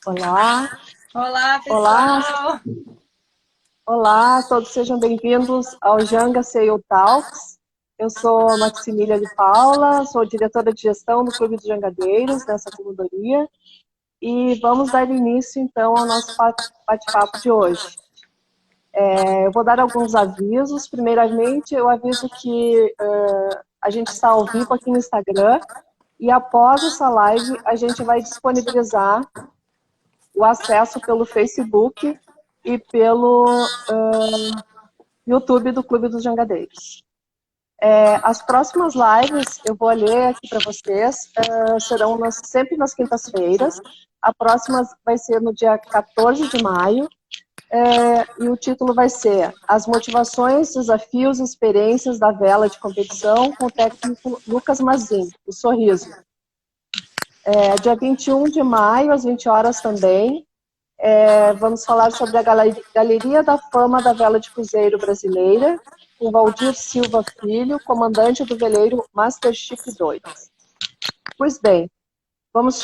Olá, Olá, olá, pessoal! olá, todos sejam bem-vindos ao Janga SEO Talks. Eu sou a Maximília de Paula, sou diretora de gestão do Clube dos Jangadeiros, nessa comandoria, e vamos dar início, então, ao nosso bate-papo de hoje. Eu vou dar alguns avisos. Primeiramente, eu aviso que a gente está ao vivo aqui no Instagram, e após essa live, a gente vai disponibilizar o acesso pelo Facebook e pelo YouTube do Clube dos Jangadeiros. As próximas lives, eu vou ler aqui para vocês, serão sempre nas quintas-feiras. A próxima vai ser no dia 14 de maio, e o título vai ser As motivações, desafios e experiências da vela de competição com o técnico Lucas Mazin, o Sorriso. Dia 21 de maio, às 20 horas também, vamos falar sobre a Galeria da Fama da Vela de Cruzeiro Brasileira, com Valdir Silva Filho, comandante do veleiro Mastership 2. Pois bem, vamos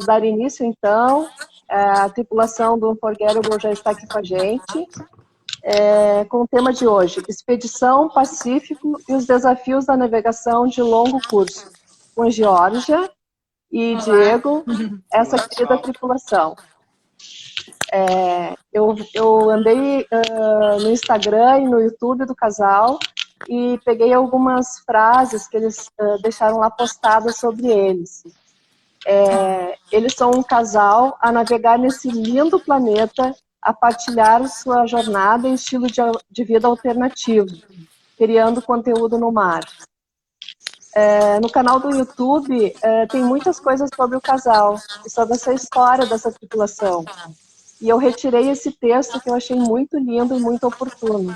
dar início, então. A tripulação do Unforgettable já está aqui com a gente, com o tema de hoje, Expedição Pacífico e os desafios da navegação de longo curso, com Geórgia e Olá! Diego, essa Olá, querida pessoal! tripulação. Eu andei no Instagram e no YouTube do casal e peguei algumas frases que eles deixaram lá postadas sobre eles. Eles são um casal a navegar nesse lindo planeta, a partilhar sua jornada e estilo de vida alternativo, criando conteúdo no mar. No canal do YouTube tem muitas coisas sobre o casal e sobre essa história dessa tripulação. E eu retirei esse texto que eu achei muito lindo e muito oportuno,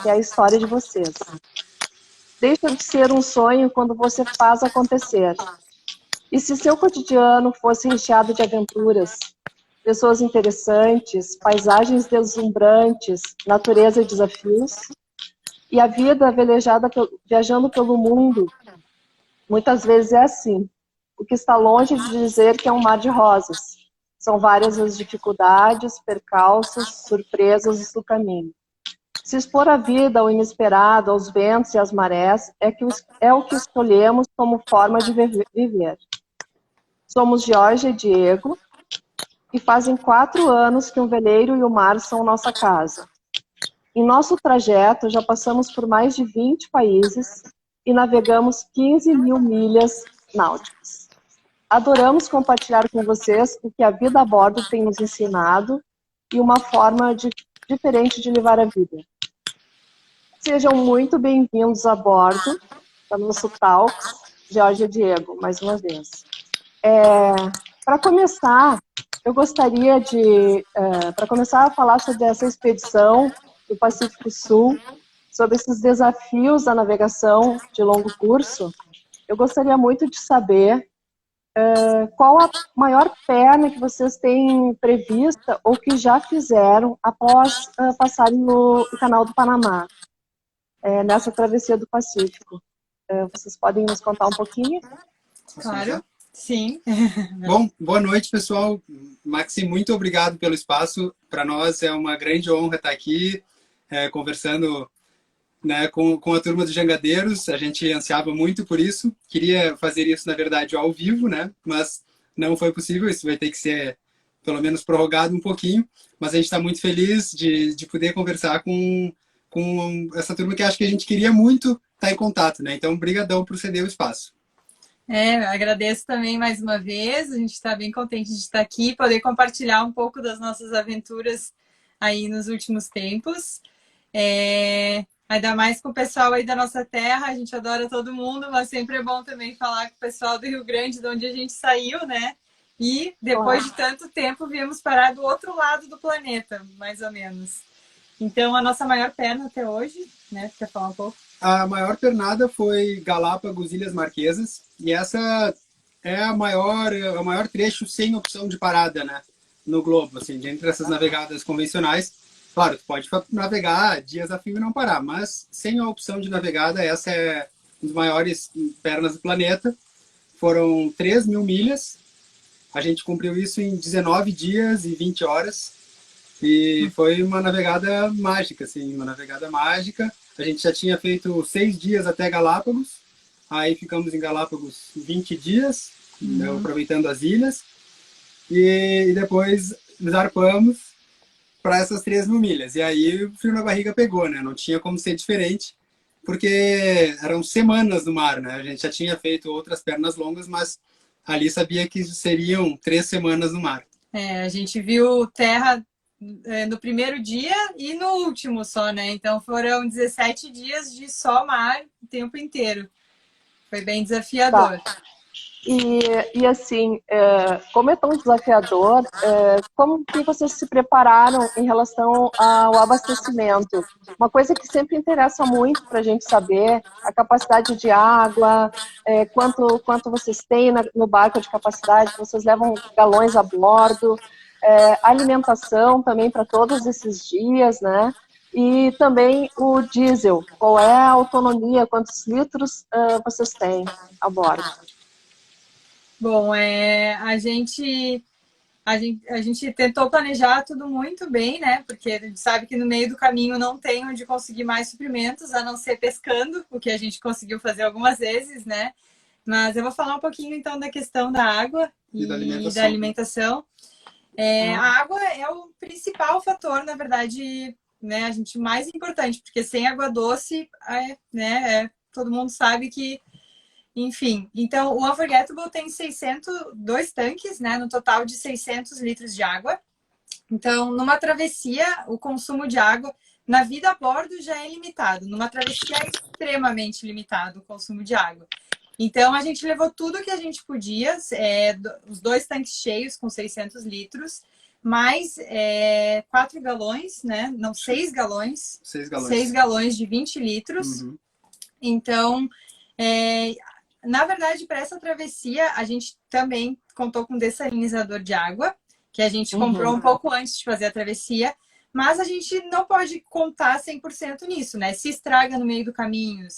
que é a história de vocês. Deixa de ser um sonho quando você faz acontecer. E se seu cotidiano fosse recheado de aventuras, pessoas interessantes, paisagens deslumbrantes, natureza e desafios, e a vida viajando pelo mundo, muitas vezes é assim, o que está longe de dizer que é um mar de rosas. São várias as dificuldades, percalços, surpresas do caminho. Se expor a vida ao inesperado, aos ventos e às marés, é o que escolhemos como forma de viver. Somos Jorge e Diego, e fazem 4 anos que um veleiro e o mar são nossa casa. Em nosso trajeto, já passamos por mais de 20 países e navegamos 15 mil milhas náuticas. Adoramos compartilhar com vocês o que a vida a bordo tem nos ensinado e uma forma diferente de levar a vida. Sejam muito bem-vindos a bordo da nosso Talks, Jorge e Diego, mais uma vez. Para começar, eu gostaria para começar a falar sobre essa expedição do Pacífico Sul, sobre esses desafios da navegação de longo curso, eu gostaria muito de saber qual a maior perna que vocês têm prevista ou que já fizeram após passarem no Canal do Panamá, nessa travessia do Pacífico. Vocês podem nos contar um pouquinho? Claro, sim. Bom, boa noite, pessoal. Maxi, muito obrigado pelo espaço. Para nós é uma grande honra estar aqui conversando, né, com a turma dos Jangadeiros. A gente ansiava muito por isso. Queria fazer isso, na verdade, ao vivo, né? Mas não foi possível. Isso vai ter que ser, pelo menos, prorrogado um pouquinho. Mas a gente está muito feliz de poder conversar com essa turma que acho que a gente queria muito estar em contato, né? Então, brigadão por ceder o espaço. Agradeço também mais uma vez. A gente está bem contente de estar aqui, poder compartilhar um pouco das nossas aventuras aí nos últimos tempos. Ainda mais com o pessoal aí da nossa terra, a gente adora todo mundo, mas sempre é bom também falar com o pessoal do Rio Grande, de onde a gente saiu, né? E depois de tanto tempo viemos parar do outro lado do planeta, mais ou menos. Então, a nossa maior perna até hoje, né? Quer falar um pouco? A maior pernada foi Galápagos, Ilhas Marquesas, e essa é o maior trecho sem opção de parada, né, no globo, assim, entre essas navegadas convencionais. Claro, tu pode navegar dias a fio e não parar, mas sem a opção de navegada, essa é uma das maiores pernas do planeta. Foram 3 mil milhas, A gente cumpriu isso em 19 dias e 20 horas. E foi uma navegada mágica, assim, uma navegada mágica. A gente já tinha feito 6 dias até Galápagos. Aí ficamos em Galápagos 20 dias, aproveitando as ilhas. E depois zarpamos para essas 3 mil milhas. E aí o frio na barriga pegou, né? Não tinha como ser diferente, porque eram semanas no mar, né? A gente já tinha feito outras pernas longas, mas ali sabia que seriam 3 semanas no mar. A gente viu terra no primeiro dia e no último só, né? Então foram 17 dias de só mar o tempo inteiro. Foi bem desafiador. Tá. E assim, como é tão desafiador, como que vocês se prepararam em relação ao abastecimento? Uma coisa que sempre interessa muito para a gente saber, a capacidade de água, quanto vocês têm no barco de capacidade, vocês levam galões a bordo, alimentação também para todos esses dias, né? E também o diesel, qual é a autonomia, quantos litros vocês têm a bordo? Bom, a gente tentou planejar tudo muito bem, né? Porque a gente sabe que no meio do caminho não tem onde conseguir mais suprimentos, a não ser pescando, o que a gente conseguiu fazer algumas vezes, né? Mas eu vou falar um pouquinho então da questão da água e da alimentação. A água é o principal fator, na verdade, né? A gente mais importante, porque sem água doce, todo mundo sabe que, enfim. Então, o Unforgettable tem 2 tanques, né? No total de 600 litros de água. Então, numa travessia, o consumo de água na vida a bordo já é limitado. Numa travessia é extremamente limitado o consumo de água. Então, a gente levou tudo que a gente podia, os 2 tanques cheios com 600 litros, mais 4 galões, né? Não, 6 galões. 6 galões de 20 litros. Uhum. Então, na verdade, para essa travessia, a gente também contou com um dessalinizador de água, que a gente comprou um pouco antes de fazer a travessia, mas a gente não pode contar 100% nisso, né? Se estraga no meio do caminho.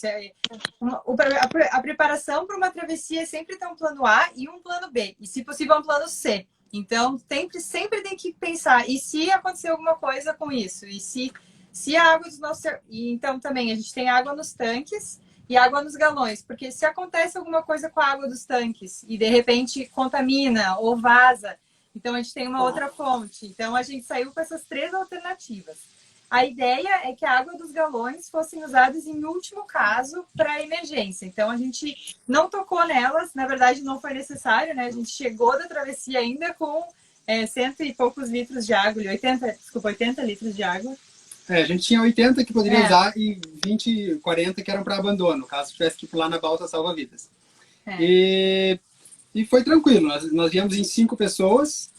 A preparação para uma travessia é sempre ter um plano A e um plano B, e se possível um plano C. Então, sempre tem que pensar, e se acontecer alguma coisa com isso? E se a água dos nossos... Então, também, a gente tem água nos tanques e água nos galões, porque se acontece alguma coisa com a água dos tanques e, de repente, contamina ou vaza, então a gente tem uma outra fonte. Então, a gente saiu com essas 3 alternativas. A ideia é que a água dos galões fossem usadas em último caso para emergência. Então, a gente não tocou nelas. Na verdade, não foi necessário, né? A gente chegou da travessia ainda com 100 e poucos litros de água, 80 litros de água. A gente tinha 80 que poderia usar e 20, 40 que eram para abandono, caso tivesse que pular na balsa salva-vidas. E foi tranquilo, nós viemos em 5 pessoas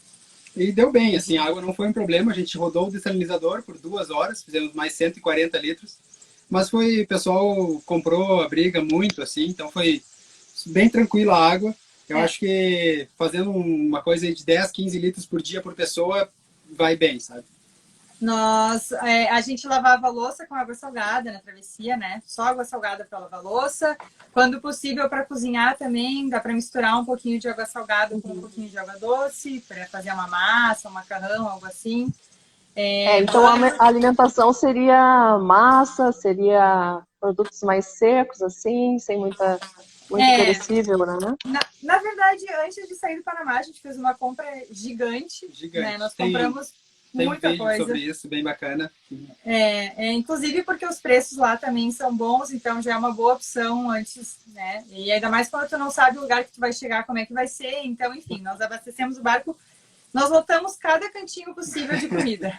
e deu bem, assim, a água não foi um problema, a gente rodou o dessalinizador por 2 horas, fizemos mais 140 litros, mas o pessoal comprou a briga muito, assim, então foi bem tranquila a água. Eu acho que fazendo uma coisa de 10, 15 litros por dia por pessoa, vai bem, sabe? A gente lavava a louça com água salgada na travessia, né? Só água salgada para lavar a louça. Quando possível, para cozinhar também, dá para misturar um pouquinho de água salgada com um pouquinho de água doce, para fazer uma massa, um macarrão, algo assim. Então a alimentação seria massa, seria produtos mais secos, assim, sem muito perecível, né? Na verdade, antes de sair do Panamá, a gente fez uma compra gigante. Né? Nós compramos muita coisa sobre isso, bem bacana. Inclusive porque os preços lá também são bons, então já é uma boa opção antes, né? E ainda mais quando tu não sabe o lugar que tu vai chegar, como é que vai ser. Então, enfim, nós abastecemos o barco, nós lotamos cada cantinho possível de comida.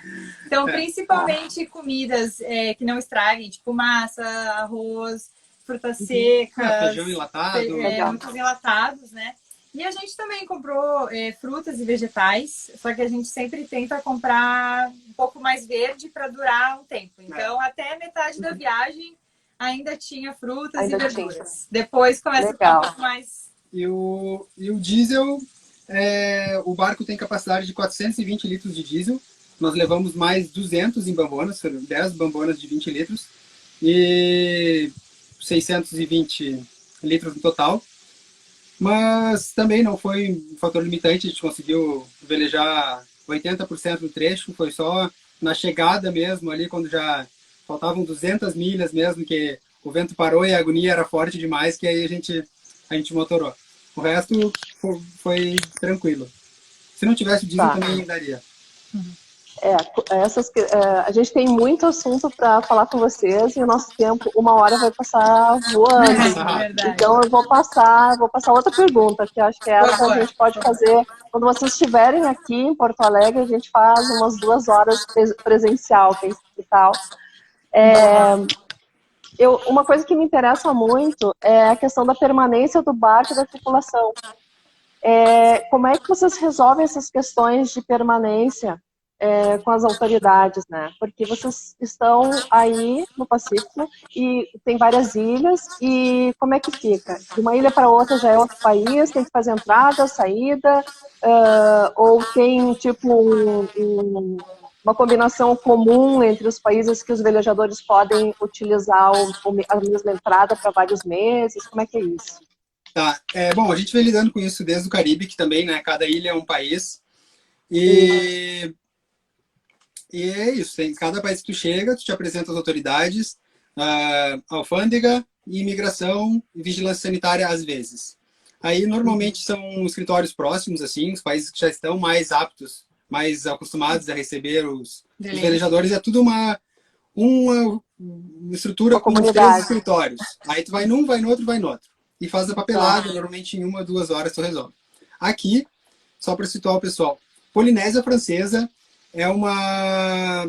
Então, principalmente comidas que não estraguem, tipo massa, arroz, frutas secas, feijão enlatado, muitos enlatados, né? E a gente também comprou frutas e vegetais, só que a gente sempre tenta comprar um pouco mais verde para durar um tempo. Então, até metade da viagem ainda tinha frutas e verduras. Depois começa a ficar um pouco mais... E o diesel, o barco tem capacidade de 420 litros de diesel. Nós levamos mais 200 em bambonas, foram 10 bambonas de 20 litros. E 620 litros no total. Mas também não foi um fator limitante, a gente conseguiu velejar 80% do trecho, foi só na chegada mesmo, ali quando já faltavam 200 milhas mesmo, que o vento parou e a agonia era forte demais, que aí a gente motorou. O resto foi tranquilo. Se não tivesse diesel, Tá. também daria. A gente tem muito assunto para falar com vocês e o nosso tempo, 1 hora, vai passar voando. Verdade. Então eu vou passar outra pergunta, que eu acho que essa a gente pode fazer quando vocês estiverem aqui em Porto Alegre, a gente faz umas 2 horas presencial, e tal. Uma coisa que me interessa muito é a questão da permanência do barco e da tripulação. Como é que vocês resolvem essas questões de permanência com as autoridades, né? Porque vocês estão aí no Pacífico e tem várias ilhas, e como é que fica? De uma ilha para outra já é outro país, tem que fazer entrada, saída, ou tem tipo uma combinação comum entre os países que os velejadores podem utilizar a mesma entrada para vários meses? Como é que é isso? Tá. Bom, a gente vem lidando com isso desde o Caribe, que também, né? Cada ilha é um país. E é isso. Tem cada país que tu chega, tu te apresenta às autoridades, alfândega, imigração e vigilância sanitária às vezes. Aí, normalmente, são escritórios próximos, assim, os países que já estão mais aptos, mais acostumados a receber os velejadores. É tudo uma estrutura com os 3 escritórios. Aí tu vai num, vai no outro, vai no outro. E faz a papelada, normalmente em 1 ou 2 horas tu resolve. Aqui, só para situar o pessoal, Polinésia Francesa é uma,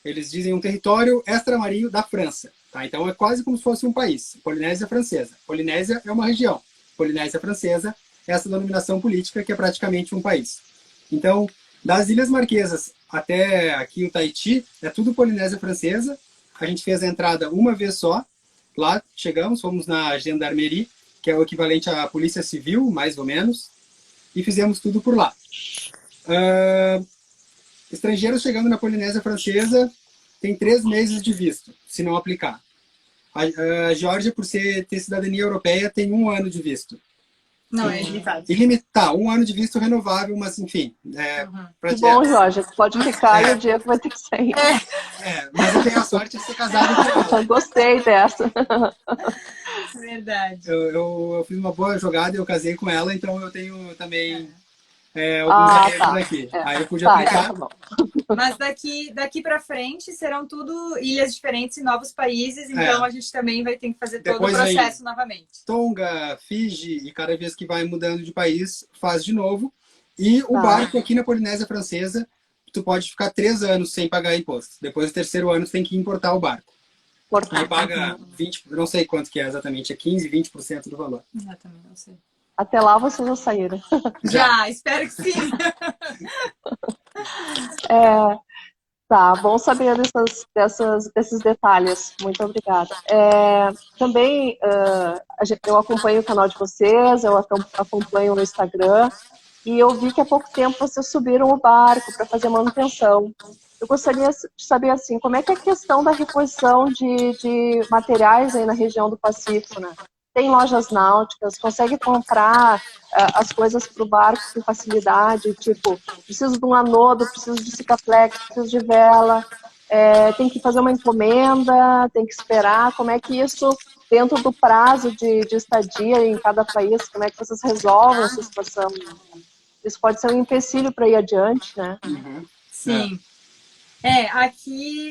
eles dizem, um território extramarinho da França. Tá? Então é quase como se fosse um país. Polinésia Francesa. Polinésia é uma região. Polinésia Francesa é essa denominação política que é praticamente um país. Então, das Ilhas Marquesas até aqui o Tahiti, é tudo Polinésia Francesa. A gente fez a entrada uma vez só. Lá chegamos, fomos na Gendarmerie, que é o equivalente à Polícia Civil, mais ou menos, e fizemos tudo por lá. Estrangeiros chegando na Polinésia Francesa tem 3 meses de visto, se não aplicar. A Geórgia, por ter cidadania europeia, tem 1 ano de visto. Não, é ilimitado. Ilimitado, 1 ano de visto renovável, mas enfim. Que bom, Jorge, pode ficar e o Diego vai ter que sair. Mas eu tenho a sorte de ser casado com ela. Gostei dessa. Verdade. Eu fiz uma boa jogada e eu casei com ela, então eu tenho também alguns arregos aqui. Aí eu podia aplicar. Tá. Mas daqui para frente serão tudo ilhas diferentes e novos países, então a gente também vai ter que fazer todo o processo novamente. Tonga, Fiji, e cada vez que vai mudando de país, faz de novo. E o barco aqui na Polinésia Francesa, tu pode ficar 3 anos sem pagar imposto. Depois do 3º ano, tu tem que importar o barco. Aí paga 20, não sei quanto que é exatamente, é 15, 20% do valor. Exatamente, não sei. Até lá vocês já saíram. Já, espero que sim. Tá, bom saber desses detalhes. Muito obrigada. Também eu acompanho o canal de vocês, eu acompanho o Instagram, e eu vi que há pouco tempo vocês subiram o barco para fazer manutenção. Eu gostaria de saber, assim, como é que é a questão da reposição de materiais aí na região do Pacífico, né? Tem lojas náuticas, consegue comprar as coisas para o barco com facilidade, tipo, preciso de um anodo, preciso de cicaflex, preciso de vela, tem que fazer uma encomenda, tem que esperar, como é que isso, dentro do prazo de estadia em cada país, como é que vocês resolvem essa situação? Isso pode ser um empecilho para ir adiante, né? Sim.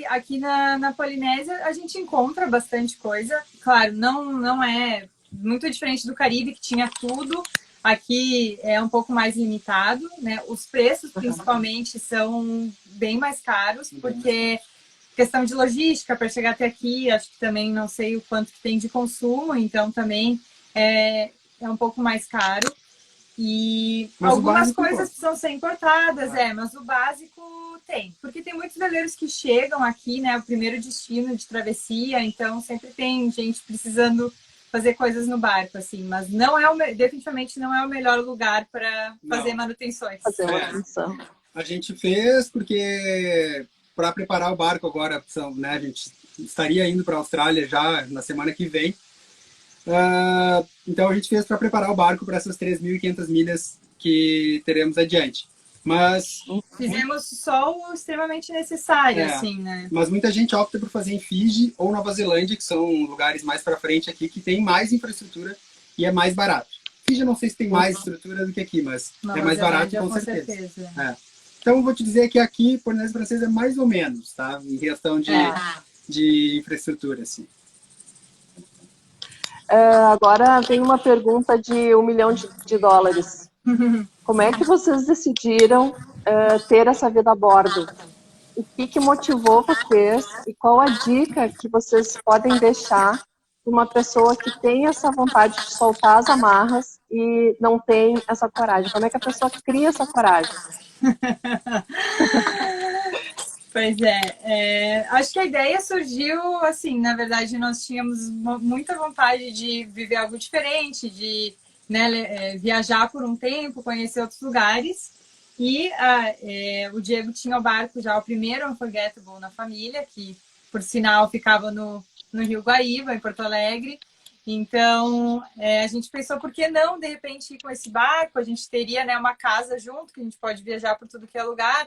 Aqui na Polinésia a gente encontra bastante coisa. Claro, não é muito diferente do Caribe, que tinha tudo. Aqui é um pouco mais limitado, né? Os preços, principalmente, são bem mais caros, porque questão de logística para chegar até aqui, acho que também não sei o quanto que tem de consumo, então também é um pouco mais caro. E mas algumas coisas precisam ser importadas, mas o básico tem. Porque tem muitos veleiros que chegam aqui, né? O primeiro destino de travessia, então sempre tem gente precisando fazer coisas no barco, assim. Mas definitivamente não é o melhor lugar para fazer manutenções. Fazer manutenção. A gente fez porque para preparar o barco agora, né? A gente estaria indo para a Austrália já na semana que vem. Então a gente fez para preparar o barco para essas 3.500 milhas que teremos adiante. Mas fizemos só o extremamente necessário, assim, né? Mas muita gente opta por fazer em Fiji ou Nova Zelândia, que são lugares mais para frente aqui, que tem mais infraestrutura e é mais barato. Fiji eu não sei se tem mais estrutura do que aqui, mas Nova é mais barato Zelândia, com certeza. Então eu vou te dizer que aqui, Polinésia Francesa é mais ou menos, tá? Em questão de infraestrutura, assim. Agora vem uma pergunta de $1 milhão de dólares. Como é que vocês decidiram ter essa vida a bordo? O que motivou vocês e qual a dica que vocês podem deixar para uma pessoa que tem essa vontade de soltar as amarras e não tem essa coragem? Como é que a pessoa cria essa coragem? Pois acho que a ideia surgiu, assim, na verdade nós tínhamos muita vontade de viver algo diferente, de, né, viajar por um tempo, conhecer outros lugares. E o Diego tinha o barco já, o primeiro Unforgettable na família, que por sinal ficava no Rio Guaíba, em Porto Alegre. Então a gente pensou, por que não, de repente, ir com esse barco? A gente teria, né, uma casa junto, que a gente pode viajar por tudo que é lugar.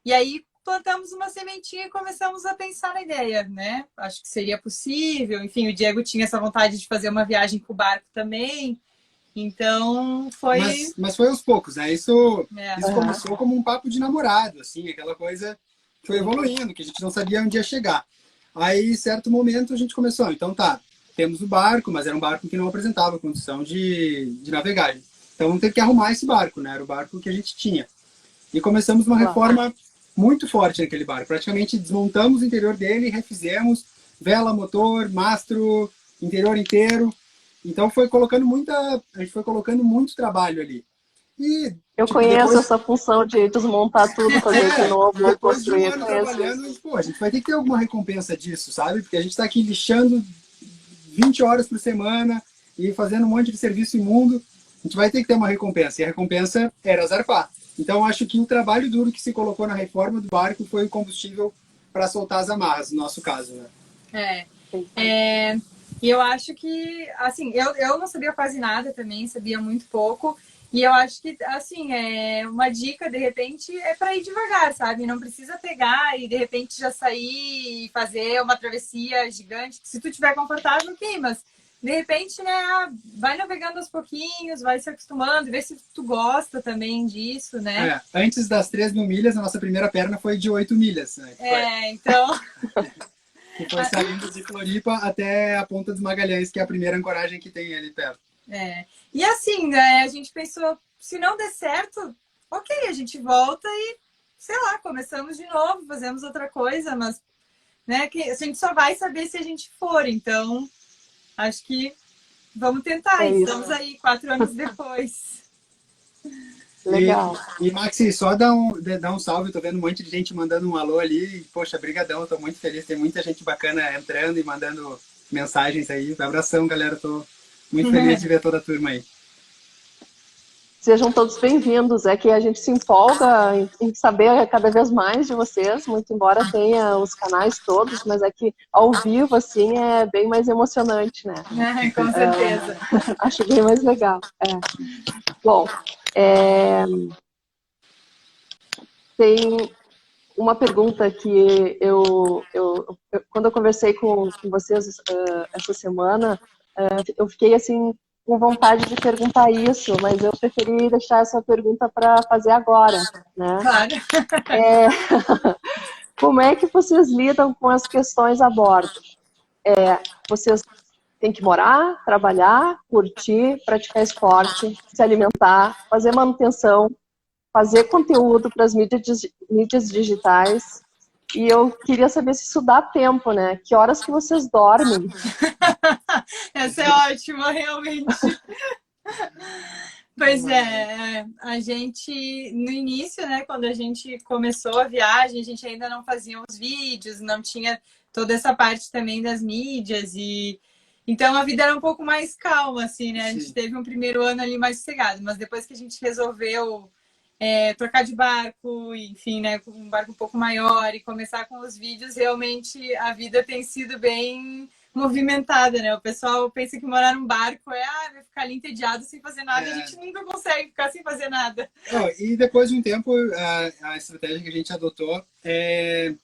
E aí plantamos uma sementinha e começamos a pensar na ideia, né? Acho que seria possível. Enfim, o Diego tinha essa vontade de fazer uma viagem com o barco também. Então, foi... Mas foi aos poucos, né? Isso começou como um papo de namorado, assim, aquela coisa que foi evoluindo, que a gente não sabia onde ia chegar. Aí, em certo momento, a gente começou, então tá, temos o barco, mas era um barco que não apresentava condição de navegar. Então, teve que arrumar esse barco, né? Era o barco que a gente tinha. E começamos uma reforma muito forte naquele barco. Praticamente desmontamos o interior dele, refizemos vela, motor, mastro, interior inteiro. Então a gente foi colocando muito trabalho ali. E eu conheço essa função de desmontar tudo, fazer de novo, depois de um construir. ano trabalhando, pô, a gente vai ter que ter alguma recompensa disso, sabe? Porque a gente está aqui lixando 20 horas por semana e fazendo um monte de serviço imundo. A gente vai ter que ter uma recompensa. E a recompensa era zarpar. Então, acho que o trabalho duro que se colocou na reforma do barco foi o combustível para soltar as amarras, no nosso caso, né? E eu acho que, assim, eu não sabia quase nada também, sabia muito pouco. E eu acho que, assim, uma dica, de repente, é para ir devagar, sabe? Não precisa pegar e, de repente, já sair e fazer uma travessia gigante. Se tu estiver confortável, ok, mas... De repente, né, vai navegando aos pouquinhos, vai se acostumando, vê se tu gosta também disso, né? Antes das 3.000 milhas, a nossa primeira perna foi de 8 milhas. Né? Então... que foi saindo de Floripa até a Ponta dos Magalhães, que é a primeira ancoragem que tem ali perto. E assim, né, a gente pensou, se não der certo, ok, a gente volta e, sei lá, começamos de novo, fazemos outra coisa, mas, né, que a gente só vai saber se a gente for, então... Acho que vamos tentar. Estamos aí 4 anos depois. Legal. E Maxi, só dá um salve. Tô vendo um monte de gente mandando um alô ali. Poxa, brigadão. Tô muito feliz. Tem muita gente bacana entrando e mandando mensagens aí. Abração, galera. Tô muito feliz de ver toda a turma aí. Sejam todos bem-vindos. É que a gente se empolga em saber cada vez mais de vocês, muito embora tenha os canais todos, mas é que ao vivo, assim, é bem mais emocionante, né? Com certeza. Acho bem mais legal. Bom, tem uma pergunta que quando eu conversei com vocês essa semana, eu fiquei assim com vontade de perguntar isso, mas eu preferi deixar essa pergunta para fazer agora, né? Claro. Como é que vocês lidam com as questões a bordo? Vocês têm que morar, trabalhar, curtir, praticar esporte, se alimentar, fazer manutenção, fazer conteúdo para as mídias digitais. E eu queria saber se isso dá tempo, né? Que horas que vocês dormem? Essa é ótima, realmente. Pois a gente, no início, né, quando a gente começou a viagem, a gente ainda não fazia os vídeos, não tinha toda essa parte também das mídias, e então a vida era um pouco mais calma, assim, né? A gente teve um primeiro ano ali mais sossegado, mas depois que a gente resolveu trocar de barco, enfim, né, com um barco um pouco maior e começar com os vídeos, realmente a vida tem sido bem movimentada, né? O pessoal pensa que morar num barco vai ficar ali entediado sem fazer nada. A gente nunca consegue ficar sem fazer nada. E depois de um tempo, a estratégia que a gente adotou é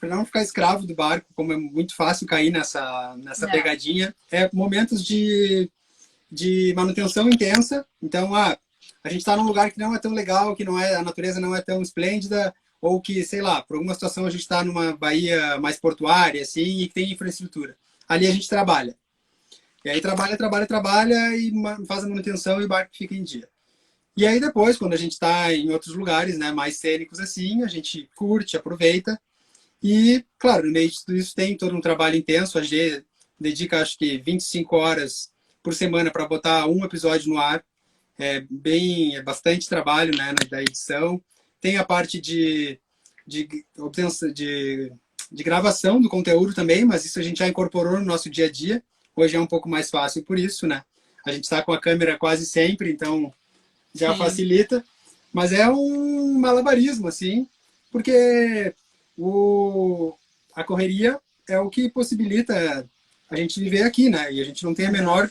para não ficar escravo do barco, como é muito fácil cair nessa pegadinha, momentos de manutenção intensa. Então, a gente está num lugar que não é tão legal, que a natureza não é tão esplêndida, ou que, sei lá, por alguma situação a gente está numa baía mais portuária, assim, e que tem infraestrutura. Ali a gente trabalha. E aí trabalha e faz a manutenção e o barco fica em dia. E aí depois, quando a gente está em outros lugares, né, mais cênicos assim, a gente curte, aproveita. E, claro, no meio de tudo isso tem todo um trabalho intenso. A G dedica, acho que, 25 horas por semana para botar um episódio no ar. É bastante trabalho, né, da edição. Tem a parte de gravação do conteúdo também, mas isso a gente já incorporou no nosso dia a dia. Hoje é um pouco mais fácil por isso, né? A gente está com a câmera quase sempre, então já facilita. Mas é um malabarismo, assim, porque a correria é o que possibilita a gente viver aqui, né? E a gente não tem a menor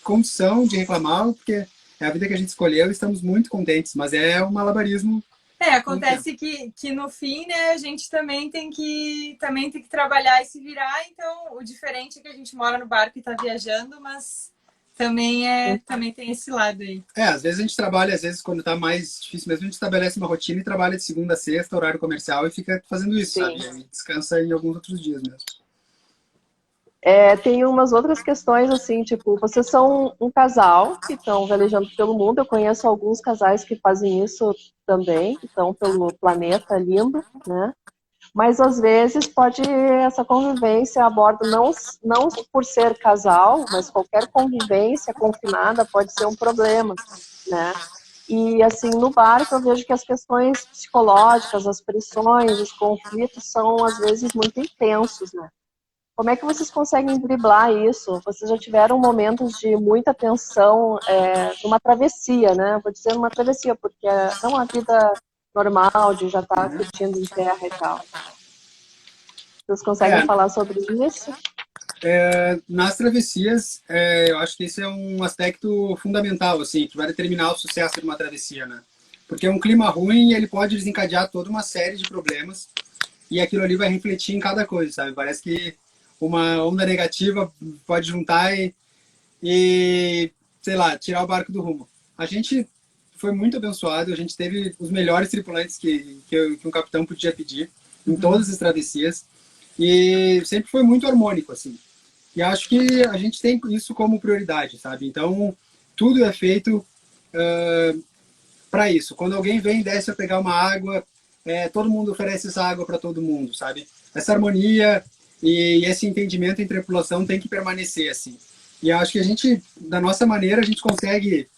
condição de reclamar, porque é a vida que a gente escolheu e estamos muito contentes, mas é um malabarismo. Acontece que no fim, né, a gente também tem que trabalhar e se virar. Então, o diferente é que a gente mora no barco e está viajando, mas também tem esse lado aí. Às vezes a gente trabalha, às vezes quando está mais difícil mesmo, a gente estabelece uma rotina e trabalha de segunda a sexta, horário comercial, e fica fazendo isso, sabe? E descansa em alguns outros dias mesmo. Tem umas outras questões, assim, tipo, vocês são um casal que estão velejando pelo mundo. Eu conheço alguns casais que fazem isso também, que estão pelo planeta lindo, né? Mas, às vezes, essa convivência a bordo, não por ser casal, mas qualquer convivência confinada pode ser um problema, né? E, assim, no barco eu vejo que as questões psicológicas, as pressões, os conflitos são, às vezes, muito intensos, né? Como é que vocês conseguem driblar isso? Vocês já tiveram momentos de muita tensão numa travessia, né? Vou dizer numa travessia, porque não a vida normal de já estar curtindo em terra e tal. Vocês conseguem falar sobre isso? Nas travessias, eu acho que esse é um aspecto fundamental, assim, que vai determinar o sucesso de uma travessia, né? Porque um clima ruim, ele pode desencadear toda uma série de problemas e aquilo ali vai refletir em cada coisa, sabe? Parece que uma onda negativa pode juntar e, sei lá, tirar o barco do rumo. A gente foi muito abençoado, a gente teve os melhores tripulantes que um capitão podia pedir em todas as travessias e sempre foi muito harmônico, assim. E acho que a gente tem isso como prioridade, sabe? Então, tudo é feito para isso. Quando alguém vem e desce a pegar uma água, todo mundo oferece essa água para todo mundo, sabe? Essa harmonia e esse entendimento entre a tripulação tem que permanecer assim. E acho que a gente, da nossa maneira, a gente consegue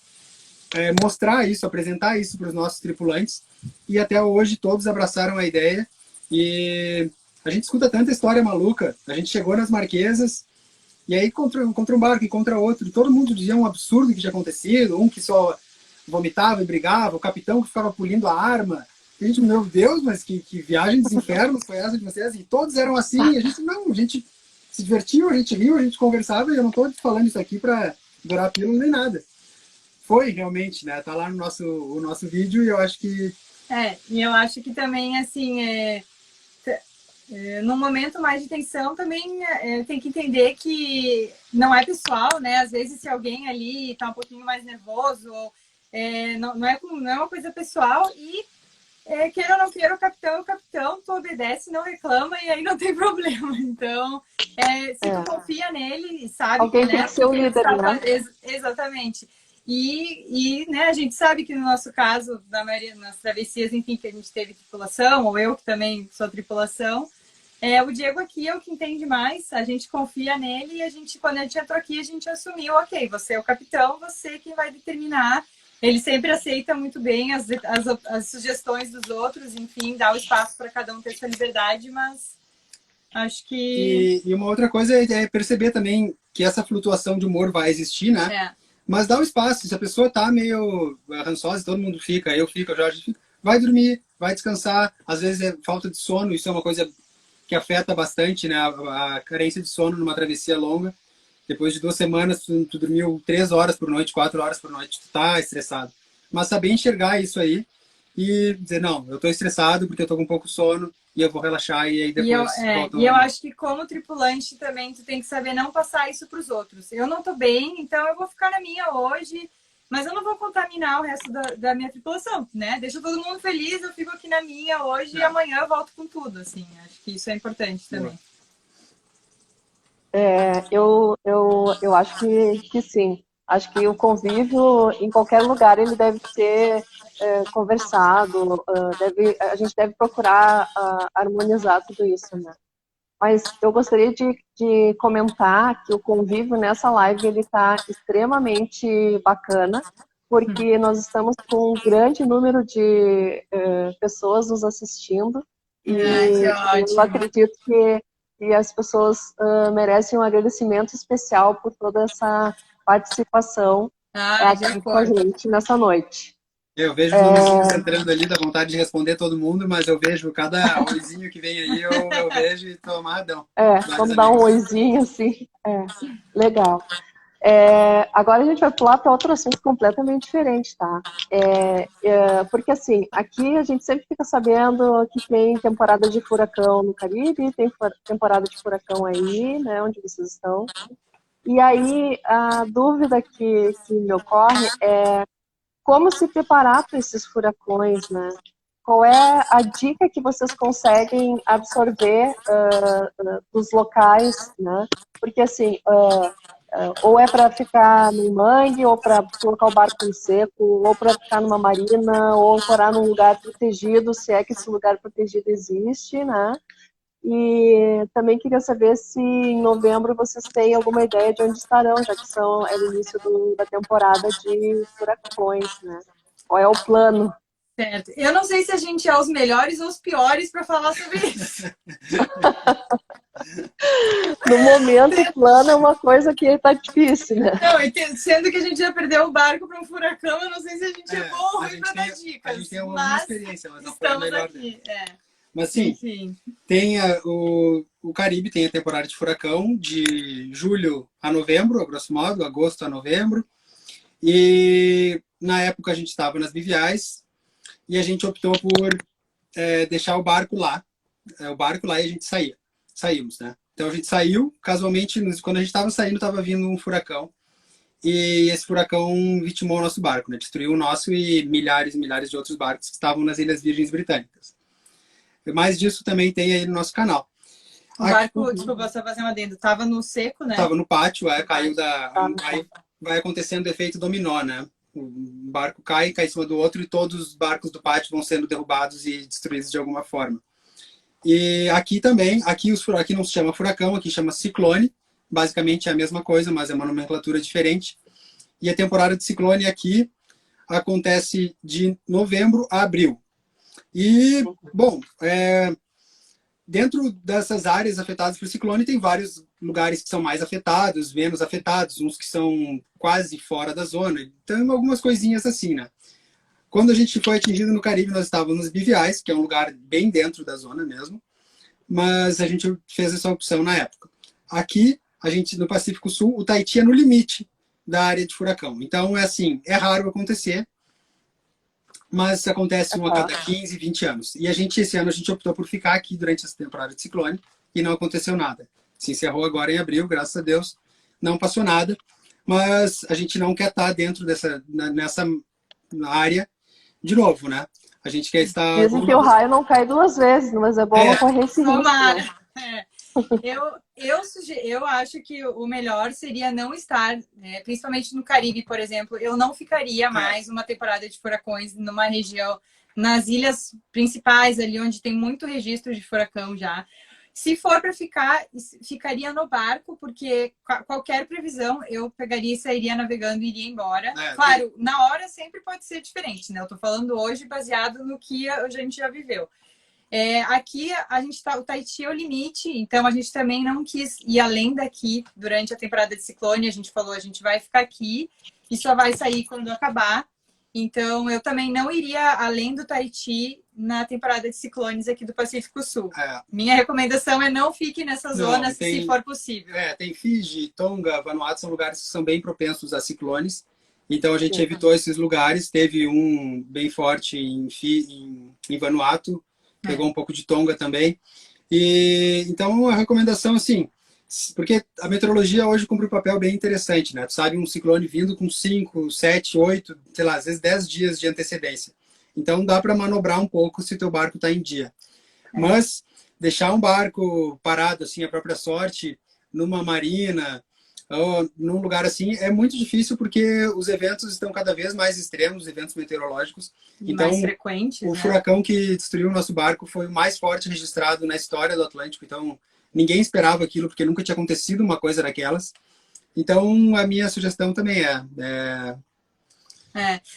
mostrar isso, apresentar isso para os nossos tripulantes. E até hoje todos abraçaram a ideia. E a gente escuta tanta história maluca. A gente chegou nas Marquesas e aí encontra um barco, encontra outro. E todo mundo dizia um absurdo que tinha acontecido. Um que só vomitava e brigava, o capitão que ficava pulindo a arma. A gente, meu Deus, mas que viagem dos infernos foi essa de vocês? E todos eram assim, e a gente se divertiu, a gente riu, a gente conversava, e eu não estou falando isso aqui para dourar pílula nem nada. Foi realmente, né? Tá lá no nosso vídeo, e eu acho que... E eu acho que também, assim, num momento mais de tensão, também tem que entender que não é pessoal, né? Às vezes, se alguém ali tá um pouquinho mais nervoso, não é uma coisa pessoal, e queira ou não queira, o capitão, tu obedece, não reclama, e aí não tem problema. Então, se tu confia nele e sabe alguém tem que ser o líder, né? Exatamente. E né, a gente sabe que no nosso caso, na maioria das travessias, enfim, que a gente teve tripulação, ou eu que também sou tripulação, o Diego aqui é o que entende mais, a gente confia nele, e quando a gente entrou aqui, a gente assumiu, ok, você é o capitão, você que vai determinar. Ele sempre aceita muito bem as sugestões dos outros, enfim, dá o espaço para cada um ter sua liberdade, mas acho que... E uma outra coisa é perceber também que essa flutuação de humor vai existir, né? Mas dá o espaço. Se a pessoa tá meio rançosa, todo mundo fica, eu fico, a Jorge fica, vai dormir, vai descansar. Às vezes é falta de sono, isso é uma coisa que afeta bastante, né? A carência de sono numa travessia longa. Depois de 2 semanas, tu dormiu 3 horas por noite, 4 horas por noite, tu tá estressado. Mas saber enxergar isso aí e dizer, não, eu tô estressado porque eu tô com pouco sono e eu vou relaxar e aí depois volta ao E eu normal. acho que como tripulante também tu tem que saber não passar isso para os outros. Eu não tô bem, então eu vou ficar na minha hoje, mas eu não vou contaminar o resto da minha tripulação, né? Deixa todo mundo feliz, eu fico aqui na minha hoje e amanhã eu volto com tudo, assim. Acho que isso é importante também. Eu acho que sim. Acho que o convívio em qualquer lugar ele deve ser conversado, a gente deve procurar harmonizar tudo isso, né? Mas eu gostaria de comentar que o convívio nessa live ele está extremamente bacana, porque nós estamos com um grande número de pessoas nos assistindo Que e eu ótimo. acredito que as pessoas merecem um agradecimento especial por toda essa participação De aqui com a acordo. gente nessa noite. Eu vejo os nomezinhos entrando ali, dá vontade de responder todo mundo, mas eu vejo cada oizinho que vem aí, eu vejo e tô amarradão. Vários Vamos dar um amigos. oizinho assim. Legal. Agora a gente vai pular para outro assunto completamente diferente, tá? Porque assim, aqui a gente sempre fica sabendo que tem temporada de furacão no Caribe, tem temporada de furacão aí, né, onde vocês estão. E aí a dúvida que me ocorre é como se preparar para esses furacões, né? Qual é a dica que vocês conseguem absorver dos locais, né? Porque assim, ou é para ficar num mangue, ou para colocar o barco no seco, ou para ficar numa marina, ou parar num lugar protegido, se é que esse lugar protegido existe, né? E também queria saber se em novembro vocês têm alguma ideia de onde estarão, já que é o início da temporada de furacões, né? Qual é o plano? Certo. Eu não sei se a gente é os melhores ou os piores para falar sobre isso. No momento, o plano é uma coisa que está difícil, né? Não, sendo que a gente já perdeu o barco para um furacão, eu não sei se a gente é bom ou ruim para dar dicas. A gente tem alguma experiência, mas não foi a estamos melhor aqui. Mas sim, tem o Caribe tem a temporada de furacão de julho a novembro, a grosso modo, agosto a novembro. E na época a gente estava nas Biviais e a gente optou por deixar o barco lá. O barco lá e a gente saía. Saímos, né? Então a gente saiu, casualmente, quando a gente estava saindo, estava vindo um furacão. E esse furacão vitimou o nosso barco, né? Destruiu o nosso e milhares e milhares de outros barcos que estavam nas Ilhas Virgens Britânicas. Mais disso também tem aí no nosso canal. O barco, desculpa, só fazer um adendo, estava no seco, né? Estava no pátio, caiu aí vai acontecendo o efeito dominó, né? O barco cai em cima do outro e todos os barcos do pátio vão sendo derrubados e destruídos de alguma forma. E aqui também, aqui não se chama furacão, aqui chama ciclone. Basicamente é a mesma coisa, mas é uma nomenclatura diferente. E a temporada de ciclone aqui acontece de novembro a abril. E, bom, dentro dessas áreas afetadas por ciclone, tem vários lugares que são mais afetados, menos afetados, uns que são quase fora da zona. Então, algumas coisinhas assim, né? Quando a gente foi atingido no Caribe, nós estávamos nos Biviais, que é um lugar bem dentro da zona mesmo, mas a gente fez essa opção na época. Aqui, a gente no Pacífico Sul, o Tahiti é no limite da área de furacão. Então, é raro acontecer, mas acontece a cada 15, 20 anos. E esse ano a gente optou por ficar aqui durante essa temporada de ciclone e não aconteceu nada. Se encerrou agora em abril, graças a Deus, não passou nada, mas a gente não quer estar dentro nessa área de novo, né? A gente quer estar... Dizem que o raio não cai 2 vezes, mas é bom não correr esse risco. Né? Eu acho que o melhor seria não estar, principalmente no Caribe, por exemplo. Eu não ficaria mais uma temporada de furacões numa região, nas ilhas principais, ali onde tem muito registro de furacão já. Se for para ficar, ficaria no barco, porque qualquer previsão eu pegaria e sairia navegando e iria embora. Claro, na hora sempre pode ser diferente, né? Eu tô falando hoje baseado no que a gente já viveu. Aqui o Tahiti é o limite, então a gente também não quis ir além daqui durante a temporada de ciclone. A gente falou, a gente vai ficar aqui e só vai sair quando acabar. Então eu também não iria além do Tahiti na temporada de ciclones aqui do Pacífico Sul. É. Minha recomendação é não fique nessa zona se for possível. Tem Fiji, Tonga, Vanuatu, são lugares que são bem propensos a ciclones. Então a gente evitou esses lugares. Teve um bem forte em Vanuatu, pegou um pouco de Tonga também. E então a recomendação, assim, porque a meteorologia hoje cumpre um papel bem interessante, né? Tu sabe, um ciclone vindo com 5, 7, 8, sei lá, às vezes 10 dias de antecedência. Então dá para manobrar um pouco se teu barco está em dia. Mas deixar um barco parado, assim, à própria sorte, numa marina ou num lugar assim, é muito difícil porque os eventos estão cada vez mais extremos, os eventos meteorológicos. Então, mais frequentes, o furacão que destruiu o nosso barco foi o mais forte registrado na história do Atlântico. Então, ninguém esperava aquilo, porque nunca tinha acontecido uma coisa daquelas. Então, a minha sugestão também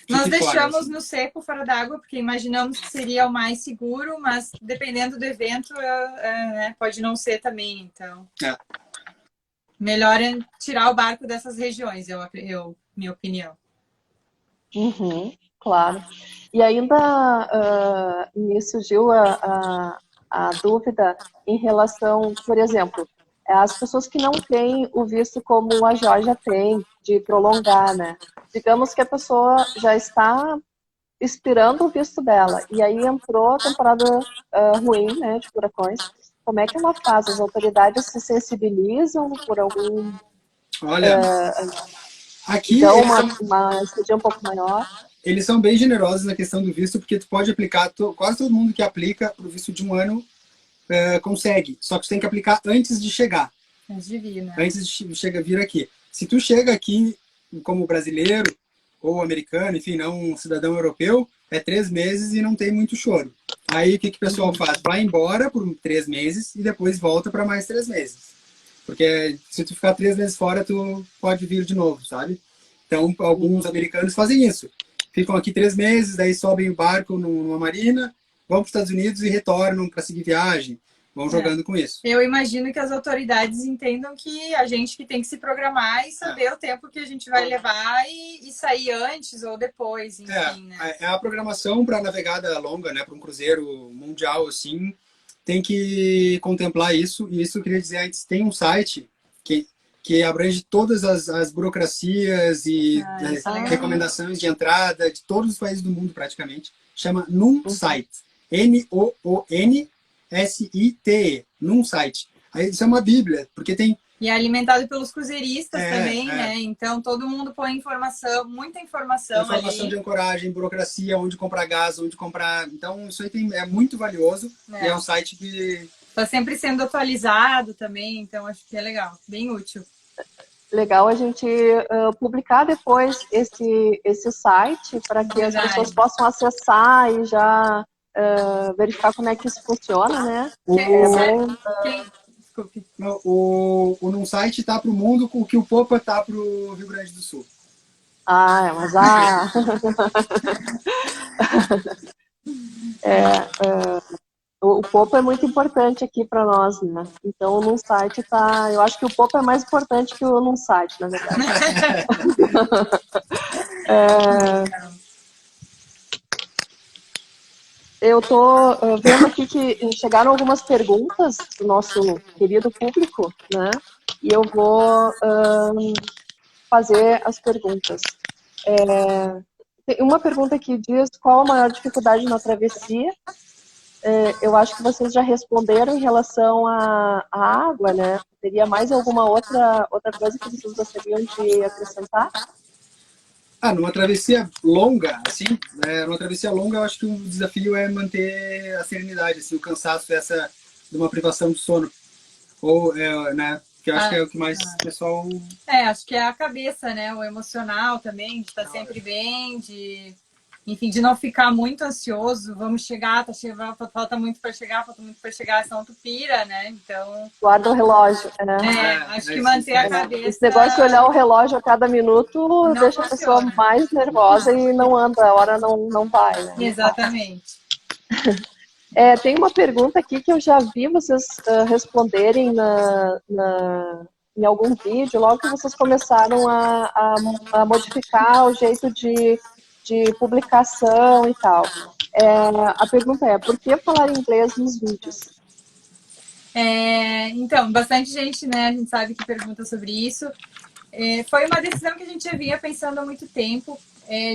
nós deixamos fora, assim. no seco, fora d'água, porque imaginamos que seria o mais seguro, mas dependendo do evento, pode não ser também. Então, melhor é tirar o barco dessas regiões, minha opinião. Uhum, claro. E ainda me surgiu a dúvida em relação, por exemplo, as pessoas que não têm o visto como a Geórgia tem, de prolongar, né? Digamos que a pessoa já está expirando o visto dela, e aí entrou a temporada ruim, né, de furacões. Como é que ela faz? As autoridades se sensibilizam por algum... Olha, aqui então, uma estadia um pouco maior? Eles são bem generosos na questão do visto, porque tu pode aplicar, quase todo mundo que aplica para o visto de um ano consegue. Só que tu tem que aplicar antes de chegar. Antes de vir, né? Antes de vir aqui. Se tu chega aqui como brasileiro ou americano, enfim, não um cidadão europeu, é 3 meses e não tem muito choro. Aí o que o pessoal faz? Vai embora por 3 meses e depois volta para mais 3 meses. Porque se tu ficar 3 meses fora, tu pode vir de novo, sabe? Então, alguns americanos fazem isso. Ficam aqui 3 meses, daí sobem o barco numa marina, vão para os Estados Unidos e retornam para seguir viagem. Vão jogando com isso. Eu imagino que as autoridades entendam que a gente que tem que se programar e saber o tempo que a gente vai levar e sair antes ou depois, enfim, né? A programação para navegada longa, né, para um cruzeiro mundial, assim, tem que contemplar isso. E isso queria dizer, tem um site que abrange todas as burocracias e recomendações de entrada de todos os países do mundo, praticamente. Chama NumSite. NOONSITE. NumSite. Aí isso é uma bíblia, porque tem... E é alimentado pelos cruzeiristas também, né? Então, todo mundo põe informação, muita informação ali. Informação de ancoragem, burocracia, onde comprar gás, onde comprar... Então, isso aí é muito valioso. E é um site que... Está sempre sendo atualizado também, então acho que é legal, bem útil. Legal a gente publicar depois esse site para que as pessoas possam acessar e já verificar como é que isso funciona, né? Desculpe. O NumSite está para o mundo o que o Popa está para o Rio Grande do Sul. Mas o Popa é muito importante aqui para nós, né? Então o NumSite tá... Eu acho que o Popa é mais importante que o NumSite, na verdade. Eu tô vendo aqui que chegaram algumas perguntas do nosso querido público, né? E eu vou fazer as perguntas. Tem uma pergunta que diz qual a maior dificuldade na travessia. Eu acho que vocês já responderam em relação à água, né? Teria mais alguma outra coisa que vocês gostariam de acrescentar? Numa travessia longa, assim, numa travessia longa, eu acho que o desafio é manter a serenidade, assim, o cansaço de uma privação de sono. Ou, né? Que eu acho que é o que mais o pessoal... acho que é a cabeça, né? O emocional também, de estar sempre bem, enfim, de não ficar muito ansioso. Vamos chegar, falta muito para chegar, senão tu pira, né? Então... Guarda o relógio, né? Acho que manter a cabeça... Esse negócio de olhar o relógio a cada minuto deixa a pessoa mais nervosa e não anda, a hora não vai, né? Exatamente. Tem uma pergunta aqui que eu já vi vocês responderem em algum vídeo, logo que vocês começaram a modificar o jeito de publicação e tal. A pergunta é, por que falar inglês nos vídeos? Então, bastante gente, né, a gente sabe que pergunta sobre isso. Foi uma decisão que a gente já vinha pensando há muito tempo.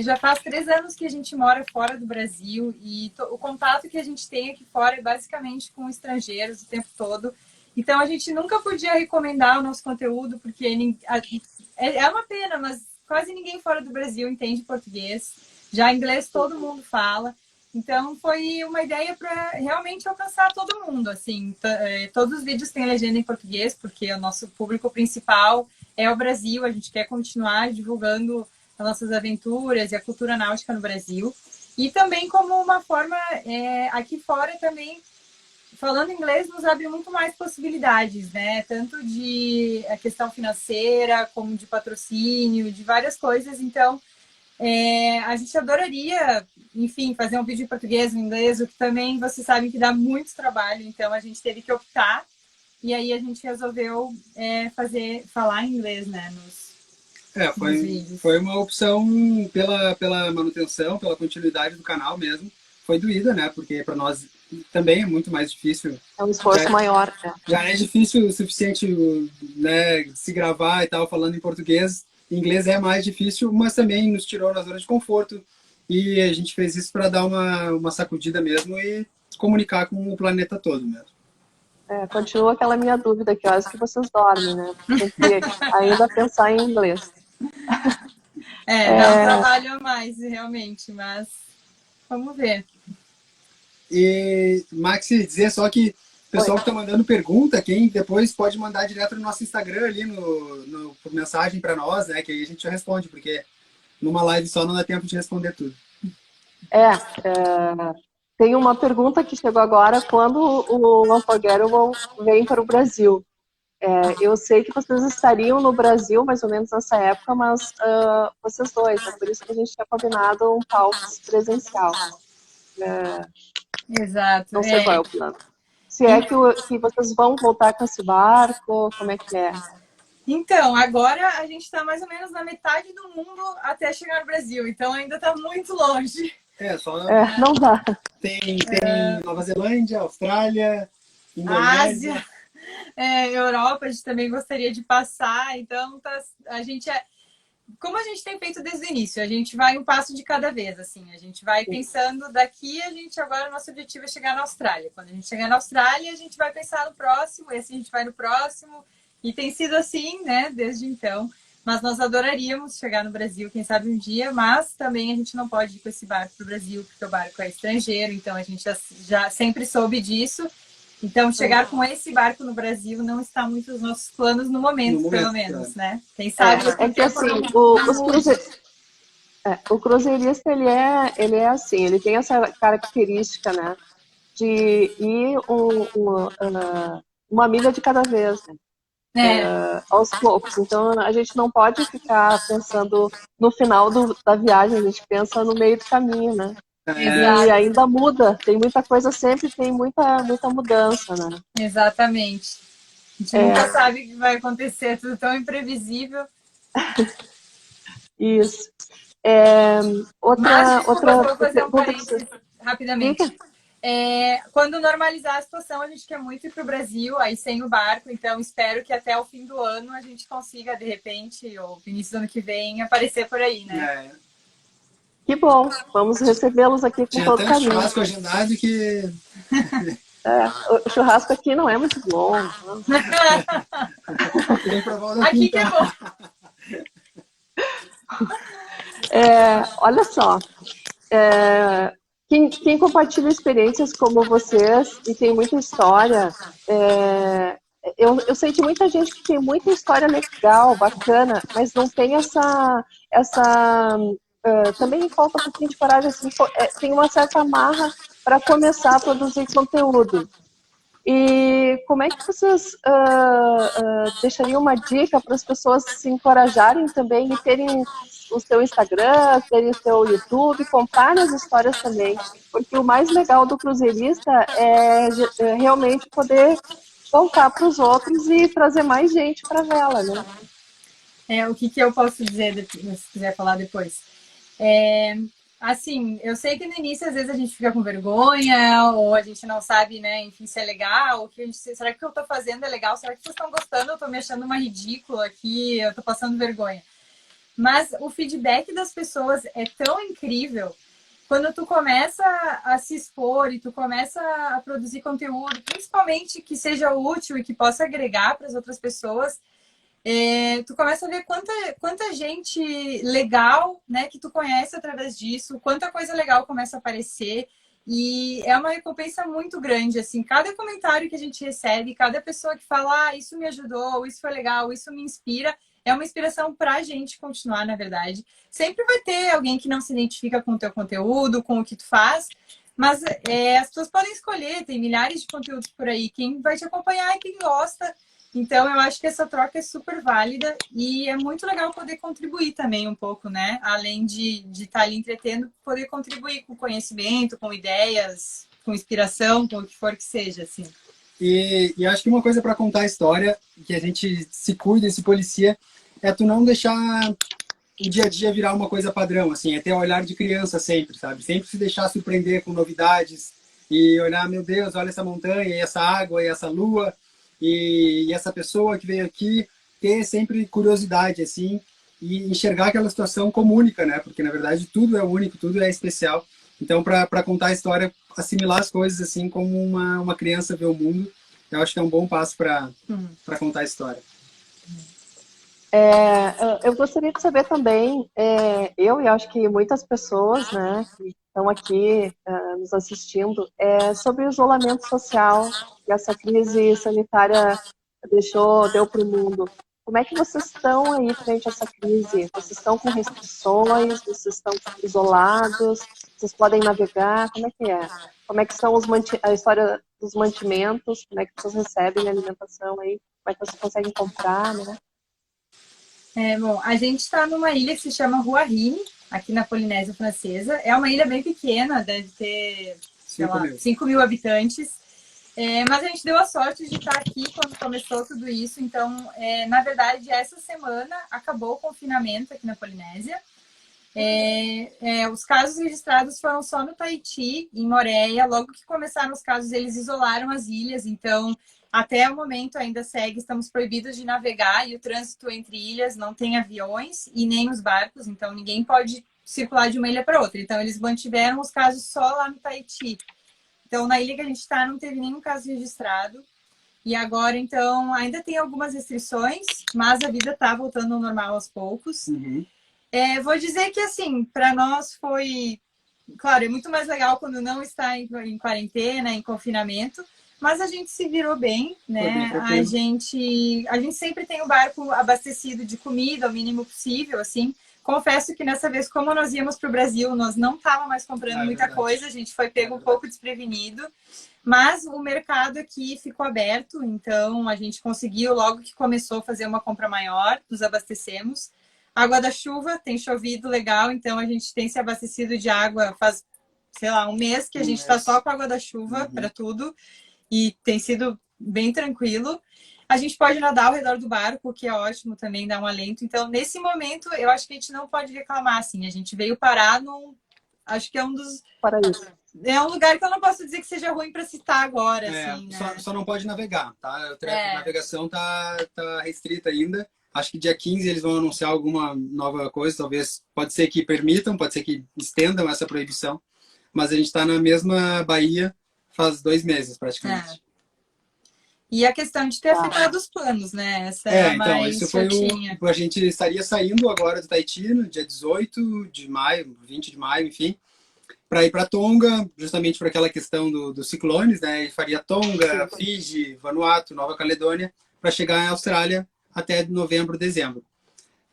Já faz 3 anos que a gente mora fora do Brasil e o contato que a gente tem aqui fora é basicamente com estrangeiros o tempo todo. Então, a gente nunca podia recomendar o nosso conteúdo, porque é uma pena, mas quase ninguém fora do Brasil entende português. Já inglês todo mundo fala. Então, foi uma ideia para realmente alcançar todo mundo. Assim, todos os vídeos têm legenda em português, porque o nosso público principal é o Brasil. A gente quer continuar divulgando as nossas aventuras e a cultura náutica no Brasil. E também como uma forma, aqui fora também, falando inglês nos abre muito mais possibilidades, né? Tanto de a questão financeira, como de patrocínio, de várias coisas. Então, a gente adoraria, enfim, fazer um vídeo em português, em inglês, o que também vocês sabem que dá muito trabalho, então a gente teve que optar, e aí a gente resolveu falar em inglês, né, nos vídeos. Foi uma opção pela manutenção, pela continuidade do canal mesmo. Foi doída, né, porque para nós também é muito mais difícil. É um esforço maior. Já é difícil o suficiente, né, se gravar e tal, falando em português. Em inglês é mais difícil, mas também nos tirou na zona de conforto. E a gente fez isso para dar uma sacudida mesmo e comunicar com o planeta todo mesmo. Continua aquela minha dúvida, que horas que vocês dormem, né? Tem que ainda pensar em inglês. Dá um trabalho a mais, realmente, mas vamos ver. E, Maxi, dizer só que o pessoal que está mandando pergunta, quem depois pode mandar direto no nosso Instagram ali, por mensagem para nós, né? Que aí a gente já responde, porque numa live só não dá tempo de responder tudo. Tem uma pergunta que chegou agora, quando o Unforgettable vem para o Brasil? Eu sei que vocês estariam no Brasil, mais ou menos nessa época, mas vocês dois, é por isso que a gente tinha combinado um palco presencial. Exato. Não sei qual é o plano. Se é que vocês vão voltar com esse barco, como é que é? Então, agora a gente está mais ou menos na metade do mundo até chegar no Brasil, então ainda está muito longe. Não dá. Tem Nova Zelândia, Austrália, Indonésia. Ásia, Europa, a gente também gostaria de passar, então a gente como a gente tem feito desde o início, a gente vai um passo de cada vez, assim, a gente vai pensando daqui, agora o nosso objetivo é chegar na Austrália. Quando a gente chegar na Austrália, a gente vai pensar no próximo, e assim a gente vai no próximo, e tem sido assim, né, desde então. Mas nós adoraríamos chegar no Brasil, quem sabe um dia, mas também a gente não pode ir com esse barco para o Brasil, porque o barco é estrangeiro, então a gente já sempre soube disso. Então, chegar com esse barco no Brasil não está muito nos nossos planos no momento, pelo menos, né? Quem sabe... que assim, o cruzeirista, ele é assim, ele tem essa característica, né, de ir uma milha de cada vez, né? Aos poucos. Então, a gente não pode ficar pensando no final da viagem, a gente pensa no meio do caminho, né? E ainda muda, tem muita coisa sempre, tem muita mudança, né? Exatamente. A gente nunca sabe o que vai acontecer, é tudo tão imprevisível. Isso. Vou fazer um parênteses rapidamente. Quando normalizar a situação, a gente quer muito ir para o Brasil, aí sem o barco, então espero que até o fim do ano a gente consiga, de repente, ou início do ano que vem, aparecer por aí, né? Que bom, vamos recebê-los aqui com todo carinho. Churrasco agendado que... o churrasco aqui não é muito bom. Aqui que é bom. Olha só, quem compartilha experiências como vocês e tem muita história, eu sei de muita gente que tem muita história legal, bacana, mas não tem também falta um pouquinho de coragem, assim, tem uma certa amarra para começar a produzir conteúdo. E como é que vocês deixariam uma dica para as pessoas se encorajarem também e terem o seu Instagram, terem o seu YouTube, contarem as histórias também? Porque o mais legal do cruzeirista é realmente poder contar para os outros e trazer mais gente para a vela, né? O que eu posso dizer, se quiser falar depois? assim, eu sei que no início às vezes a gente fica com vergonha, ou a gente não sabe, né, enfim, se é legal, ou que a gente, será que o que eu tô fazendo é legal? Será que vocês estão gostando? Eu tô me achando uma ridícula aqui, eu tô passando vergonha. Mas o feedback das pessoas é tão incrível. Quando tu começa a se expor e tu começa a produzir conteúdo, principalmente que seja útil e que possa agregar para as outras pessoas, tu começa a ver quanta gente legal, né, que tu conhece através disso, quanta coisa legal começa a aparecer. E é uma recompensa muito grande, assim, cada comentário que a gente recebe, cada pessoa que fala, ah, isso me ajudou, isso foi legal, isso me inspira, é uma inspiração para a gente continuar, na verdade. Sempre vai ter alguém que não se identifica com o teu conteúdo, com o que tu faz, mas as pessoas podem escolher, tem milhares de conteúdos por aí, quem vai te acompanhar é quem gosta. Então, eu acho que essa troca é super válida e é muito legal poder contribuir também um pouco, né? Além de estar ali entretendo, poder contribuir com conhecimento, com ideias, com inspiração, com o que for que seja, assim. E acho que uma coisa para contar a história, que a gente se cuida e se policia, é tu não deixar o dia a dia virar uma coisa padrão, assim, é ter o olhar de criança sempre, sabe? Sempre se deixar surpreender com novidades e olhar, meu Deus, olha essa montanha, e essa água, e essa lua, e essa pessoa que veio aqui, ter sempre curiosidade, assim, e enxergar aquela situação como única, né? Porque, na verdade, tudo é único, tudo é especial. Então, para contar a história, assimilar as coisas, assim, como uma criança vê o mundo, eu acho que é um bom passo para contar a história. Eu gostaria de saber também, eu e acho que muitas pessoas, né, que estão aqui nos assistindo, sobre o isolamento social que essa crise sanitária deu para o mundo. Como é que vocês estão aí frente a essa crise? Vocês estão com restrições? Vocês estão isolados? Vocês podem navegar? Como é que é? Como é que são a história dos mantimentos? Como é que vocês recebem a alimentação aí? Como é que vocês conseguem comprar, né? Bom, a gente está numa ilha que se chama Huahine, aqui na Polinésia Francesa. É uma ilha bem pequena, deve ter, sei lá, 5 mil habitantes. Mas a gente deu a sorte de estar aqui quando começou tudo isso. Então, na verdade, essa semana acabou o confinamento aqui na Polinésia. Os casos registrados foram só no Tahiti, em Moréia. Logo que começaram os casos, eles isolaram as ilhas. Então, até o momento ainda segue, estamos proibidos de navegar e o trânsito entre ilhas não tem aviões e nem os barcos. Então, ninguém pode circular de uma ilha para outra. Então, eles mantiveram os casos só lá no Tahiti. Então, na ilha que a gente está, não teve nenhum caso registrado. E agora, então, ainda tem algumas restrições, mas a vida está voltando ao normal aos poucos. Uhum. Vou dizer que, assim, para nós foi... Claro, é muito mais legal quando não está em quarentena, em confinamento, mas a gente se virou bem, né? A gente sempre tem o barco abastecido de comida, o mínimo possível, assim. Confesso que nessa vez, como nós íamos para o Brasil, nós não estávamos mais comprando muita coisa, a gente foi pego um pouco desprevenido, mas o mercado aqui ficou aberto, então a gente conseguiu, logo que começou, fazer uma compra maior, nos abastecemos. Água da chuva, tem chovido legal, então a gente tem se abastecido de água faz, sei lá, um mês que a gente está só com água da chuva para tudo, e tem sido bem tranquilo. A gente pode nadar ao redor do barco, o que é ótimo também, dá um alento. Então, nesse momento, eu acho que a gente não pode reclamar, assim. A gente veio parar num... Acho que é um dos... Paraíso. É um lugar que eu não posso dizer que seja ruim para citar agora, assim, né? Só não pode navegar, tá? A navegação tá restrita ainda. Acho que dia 15 eles vão anunciar alguma nova coisa. Talvez, pode ser que permitam, pode ser que estendam essa proibição. Mas a gente está na mesma baía faz 2 meses, praticamente. E a questão de ter afetado os planos, né? Essa é a mais isso foi chatinha. A gente estaria saindo agora do Tahiti no dia 18 de maio, 20 de maio, enfim, para ir para Tonga, justamente por aquela questão dos ciclones, né? E faria Tonga, Fiji, Vanuatu, Nova Caledônia, para chegar à Austrália até novembro, dezembro.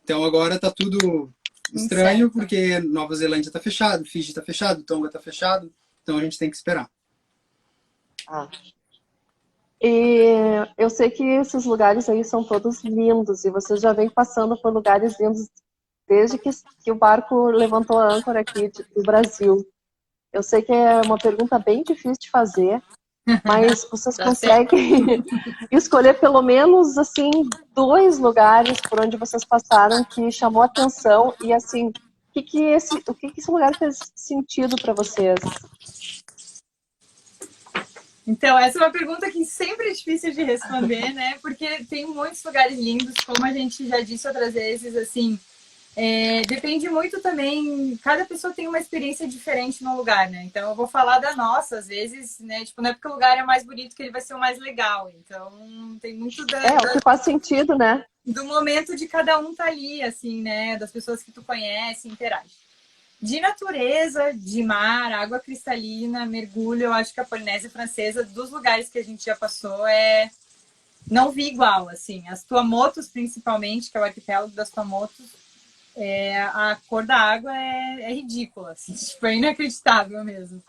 Então agora tá tudo estranho, porque Nova Zelândia está fechado, Fiji está fechado, Tonga está fechado, então a gente tem que esperar. E eu sei que esses lugares aí são todos lindos, e vocês já vêm passando por lugares lindos desde que o barco levantou a âncora aqui do Brasil. Eu sei que é uma pergunta bem difícil de fazer, mas vocês conseguem escolher pelo menos, assim, 2 lugares por onde vocês passaram que chamou atenção e, assim, o que esse lugar fez sentido para vocês? Então, essa é uma pergunta que sempre é difícil de responder, né? Porque tem muitos lugares lindos, como a gente já disse outras vezes, assim, depende muito também, cada pessoa tem uma experiência diferente no lugar, né? Então, eu vou falar da nossa, às vezes, né? Tipo, não é porque o lugar é mais bonito que ele vai ser o mais legal. Então, tem muito O que faz sentido, né? do momento de cada um tá ali, assim, né? Das pessoas que tu conhece, interage. De natureza, de mar, água cristalina, mergulho, eu acho que a Polinésia Francesa, dos lugares que a gente já passou, não vi igual, assim. As Tuamotus, principalmente, que é o arquipélago das Tuamotus, a cor da água é ridícula, assim, tipo, é inacreditável mesmo.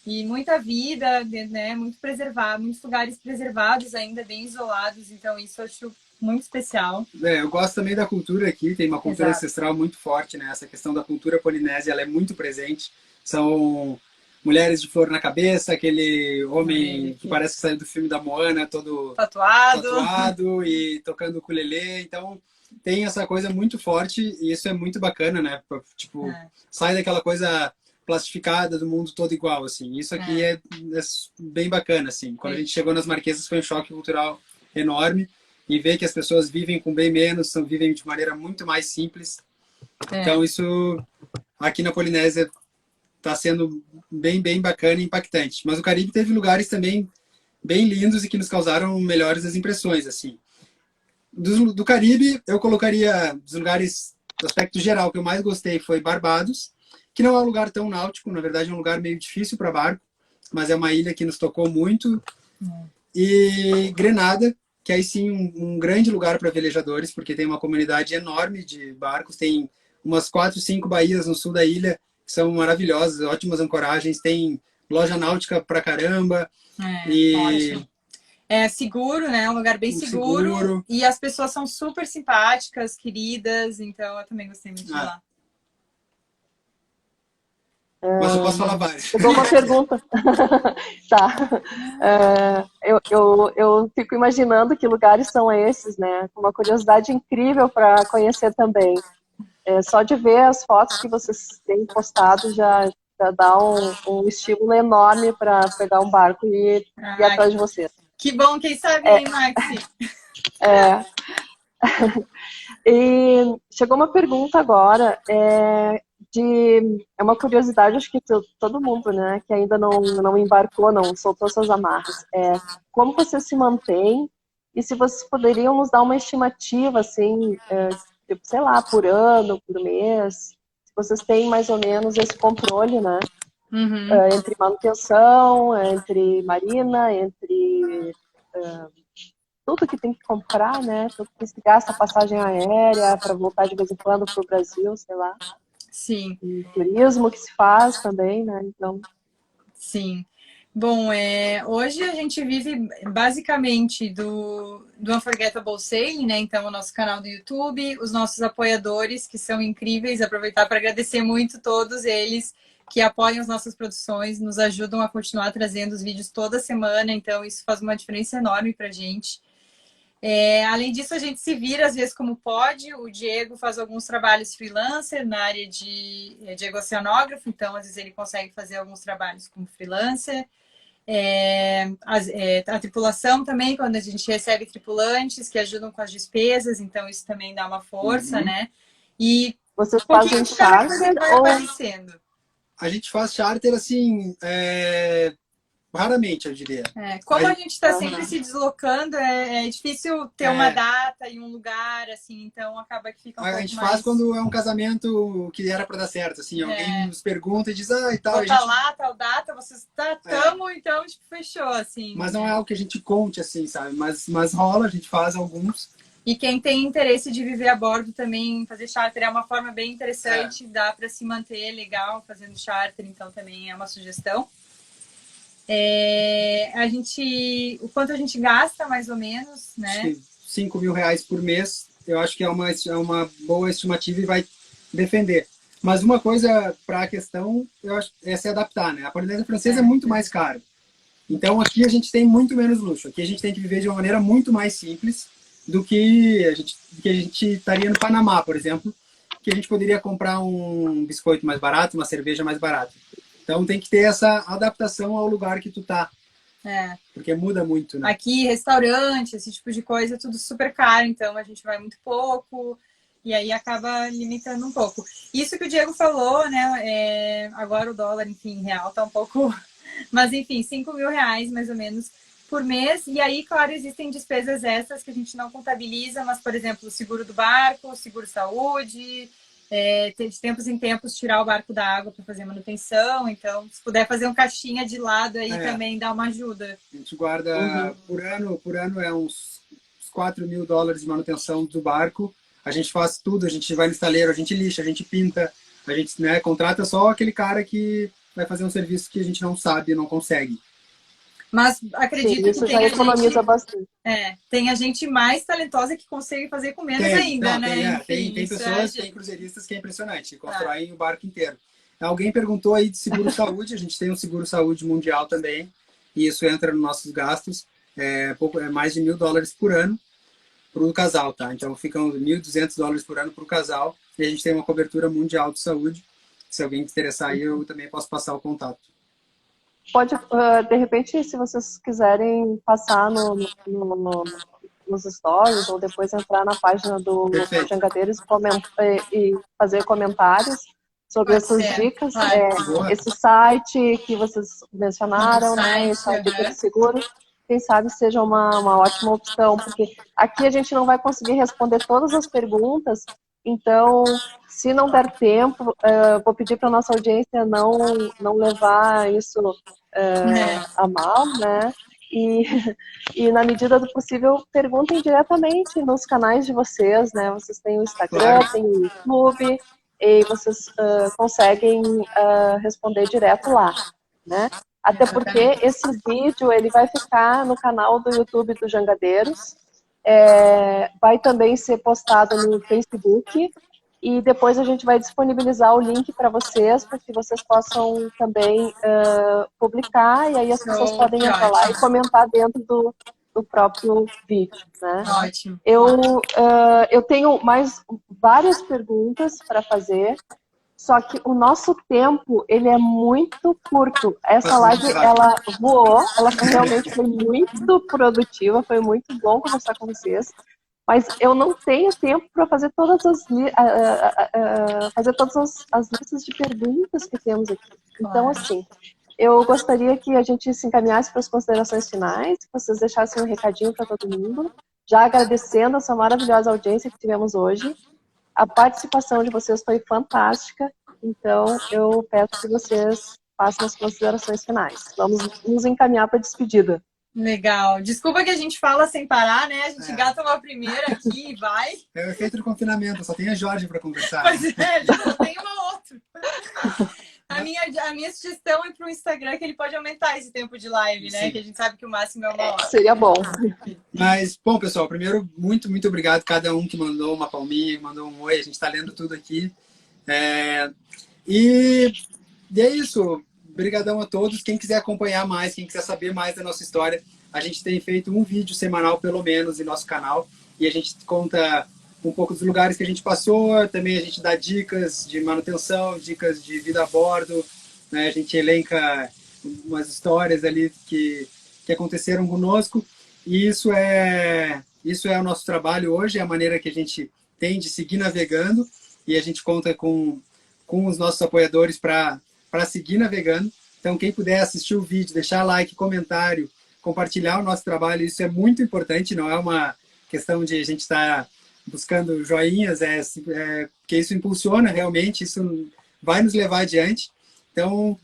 E muita vida, né, muito preservado, muitos lugares preservados ainda, bem isolados, então isso eu acho muito especial. Eu gosto também da cultura aqui, tem uma cultura Exato. ancestral muito forte, né? Essa questão da cultura polinésia, ela é muito presente. São mulheres de flor na cabeça, aquele homem que parece que saiu do filme da Moana, todo tatuado e tocando ukulele. Então, tem essa coisa muito forte e isso é muito bacana, né? Tipo, sai daquela coisa plastificada do mundo todo igual, assim. Isso aqui é bem bacana, assim. Quando a gente chegou nas Marquesas foi um choque cultural enorme. E ver que as pessoas vivem com bem menos, vivem de maneira muito mais simples. Então, isso aqui na Polinésia está sendo bem, bem bacana e impactante. Mas o Caribe teve lugares também bem lindos e que nos causaram melhores as impressões, assim. Do Caribe, eu colocaria dos lugares, do aspecto geral, que eu mais gostei foi Barbados, que não é um lugar tão náutico, na verdade é um lugar meio difícil para barco, mas é uma ilha que nos tocou muito. E Grenada, que aí sim um grande lugar para velejadores, porque tem uma comunidade enorme de barcos, tem umas 4, 5 baías no sul da ilha, que são maravilhosas, ótimas ancoragens, tem loja náutica pra caramba. Ótimo. É seguro, né? Um lugar bem seguro. E as pessoas são super simpáticas, queridas, então eu também gostei muito de lá. Mas eu posso falar várias. Eu dou uma pergunta. Tá. Eu fico imaginando que lugares são esses, né? Uma curiosidade incrível para conhecer também. Só de ver as fotos que vocês têm postado já dá um estímulo enorme para pegar um barco e ir atrás de vocês. Que bom, quem sabe, hein, Maxi? E chegou uma pergunta agora, é uma curiosidade, acho que todo mundo, né, que ainda não embarcou, não soltou suas amarras. Como você se mantém e se vocês poderiam nos dar uma estimativa, assim, tipo, sei lá, por ano, por mês, se vocês têm mais ou menos esse controle, né, entre manutenção, entre marina, entre tudo que tem que comprar, né, tudo que se gasta passagem aérea para voltar de vez em quando para o Brasil, sei lá. Sim. E turismo que se faz também, né? Então. Sim. Bom, hoje a gente vive basicamente do Unforgettable Sailing, né? Então, o nosso canal do YouTube, os nossos apoiadores, que são incríveis. Aproveitar para agradecer muito todos eles que apoiam as nossas produções, nos ajudam a continuar trazendo os vídeos toda semana. Então, isso faz uma diferença enorme para a gente. Além disso, a gente se vira às vezes como pode. O Diego faz alguns trabalhos freelancer na área de oceanógrafo, então às vezes ele consegue fazer alguns trabalhos como freelancer. A tripulação também, quando a gente recebe tripulantes que ajudam com as despesas, então isso também dá uma força, né? E vocês fazem charter vai ou aparecendo. A gente faz charter assim, raramente, eu diria. Como a gente está sempre se deslocando, é difícil ter uma data e um lugar, assim, então acaba que fica um pouco mais... A gente faz quando é um casamento que era para dar certo, assim, alguém nos pergunta e diz, e tal. Vou tá lá, tal data, vocês tamo, então, tipo, fechou, assim. Mas não é algo que a gente conte, assim, sabe? Mas rola, a gente faz alguns. E quem tem interesse de viver a bordo também, fazer charter é uma forma bem interessante, dá para se manter legal fazendo charter, então também é uma sugestão. O quanto a gente gasta, mais ou menos, né? Acho que 5 mil reais por mês, eu acho que é uma boa estimativa e vai defender. Mas uma coisa para a questão, eu acho, é se adaptar, né? A Polinésia Francesa é muito mais cara. Então aqui a gente tem muito menos luxo. Aqui a gente tem que viver de uma maneira muito mais simples do que a gente estaria no Panamá, por exemplo, que a gente poderia comprar um biscoito mais barato, uma cerveja mais barata. Então tem que ter essa adaptação ao lugar que tu tá. É. Porque muda muito, né? Aqui, restaurante, esse tipo de coisa, é tudo super caro, então a gente vai muito pouco e aí acaba limitando um pouco. Isso que o Diego falou, né? Agora o dólar, enfim, real tá um pouco... Mas, enfim, 5 mil reais, mais ou menos, por mês. E aí, claro, existem despesas extras que a gente não contabiliza, mas, por exemplo, o seguro do barco, o seguro-saúde, de tempos em tempos tirar o barco da água para fazer manutenção. Então, se puder fazer um caixinha de lado aí também dá uma ajuda. A gente guarda por ano é uns 4 mil dólares de manutenção do barco. A gente faz tudo, a gente vai no estaleiro, a gente lixa, a gente pinta, a gente, né, contrata só aquele cara que vai fazer um serviço que a gente não sabe, não consegue. Mas acredito Sim, isso que já economiza bastante. Tem a gente mais talentosa que consegue fazer com menos ainda, né? Tem pessoas, tem cruzeiristas que é impressionante, que constroem o barco inteiro. Alguém perguntou aí de seguro-saúde, a gente tem um seguro-saúde mundial também, e isso entra nos nossos gastos, é mais de 1.000 dólares por ano para o casal, tá? Então ficam 1.200 dólares por ano para o casal, e a gente tem uma cobertura mundial de saúde. Se alguém se interessar aí, eu também posso passar o contato. Pode, de repente, se vocês quiserem passar nos stories ou depois entrar na página do Jangadeiros e fazer comentários sobre essas dicas. Claro. Esse site que vocês mencionaram, né, essa dica de seguro, quem sabe seja uma ótima opção, porque aqui a gente não vai conseguir responder todas as perguntas, então, se não der tempo, vou pedir para a nossa audiência não levar isso a mal, né? E na medida do possível, perguntem diretamente nos canais de vocês, né? Vocês têm o Instagram, tem o YouTube, e vocês conseguem responder direto lá, né? Até porque esse vídeo ele vai ficar no canal do YouTube do Jangadeiros, vai também ser postado no Facebook, e depois a gente vai disponibilizar o link para vocês vocês possam também publicar, e aí as pessoas podem entrar lá e comentar dentro do próprio vídeo, né? Ótimo. Eu tenho mais várias perguntas para fazer, só que o nosso tempo, ele é muito curto. Essa live, ela voou, ela realmente foi muito produtiva, foi muito bom conversar com vocês. Mas eu não tenho tempo para fazer todas as listas de perguntas que temos aqui. Então, assim, eu gostaria que a gente se encaminhasse para as considerações finais, que vocês deixassem um recadinho para todo mundo, já agradecendo essa maravilhosa audiência que tivemos hoje. A participação de vocês foi fantástica, então eu peço que vocês façam as considerações finais. Vamos nos encaminhar para a despedida. Legal. Desculpa que a gente fala sem parar, né? A gente gata uma primeira aqui e vai. É o efeito do confinamento, só tem a Jorge para conversar. Pois é, a gente só tem uma outra. A minha sugestão é para o Instagram que ele pode aumentar esse tempo de live, né? Sim. Que a gente sabe que o máximo é 1 hora. Seria bom. Mas, bom, pessoal, primeiro, muito, muito obrigado a cada um que mandou uma palminha, mandou um oi. A gente está lendo tudo aqui. E é isso. Obrigadão a todos. Quem quiser acompanhar mais, quem quiser saber mais da nossa história, a gente tem feito um vídeo semanal, pelo menos, em nosso canal. E a gente conta um pouco dos lugares que a gente passou. Também a gente dá dicas de manutenção, dicas de vida a bordo. Né? A gente elenca umas histórias ali que aconteceram conosco. E isso é o nosso trabalho hoje, é a maneira que a gente tem de seguir navegando. E a gente conta com os nossos apoiadores para seguir navegando. Então, quem puder assistir o vídeo, deixar like, comentário, compartilhar o nosso trabalho, isso é muito importante, não é uma questão de a gente estar buscando joinhas, porque isso impulsiona realmente, isso vai nos levar adiante. Então,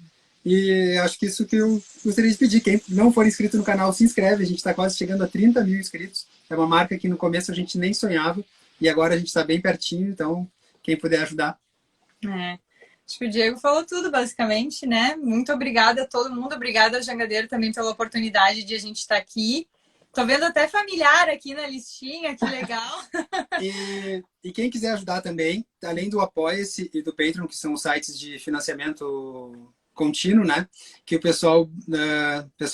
e acho que isso que eu gostaria de pedir. Quem não for inscrito no canal, se inscreve, a gente está quase chegando a 30 mil inscritos. É uma marca que no começo a gente nem sonhava, e agora a gente está bem pertinho, então quem puder ajudar. Acho que o Diego falou tudo, basicamente, né? Muito obrigada a todo mundo. Obrigada ao Jangadeiro também pela oportunidade de a gente estar aqui. Tô vendo até familiar aqui na listinha, que legal. E quem quiser ajudar também, além do Apoia-se e do Patreon, que são sites de financiamento contínuo, né? Que o pessoal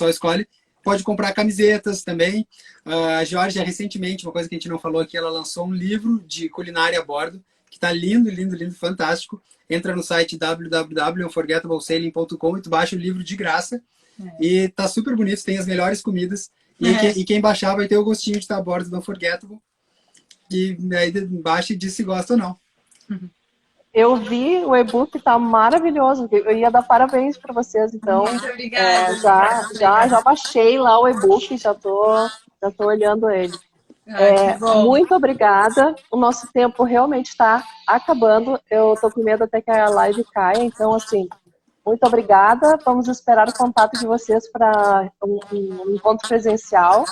escolhe, pode comprar camisetas também. A Georgia, recentemente, uma coisa que a gente não falou aqui, ela lançou um livro de culinária a bordo, que tá lindo, lindo, lindo, fantástico. Entra no site www.unforgettableSailing.com e tu baixa o livro de graça. E tá super bonito, tem as melhores comidas. E quem baixar vai ter o gostinho de estar a bordo do Unforgettable. E aí baixa e diz se gosta ou não. Eu vi, o e-book tá maravilhoso. Eu ia dar parabéns para vocês, então. Muito obrigada. Já baixei lá o e-book, já tô olhando ele. Que bom. Muito obrigada. O nosso tempo realmente está acabando. Eu tô com medo até que a live caia, então assim, muito obrigada. Vamos esperar o contato de vocês para um encontro presencial.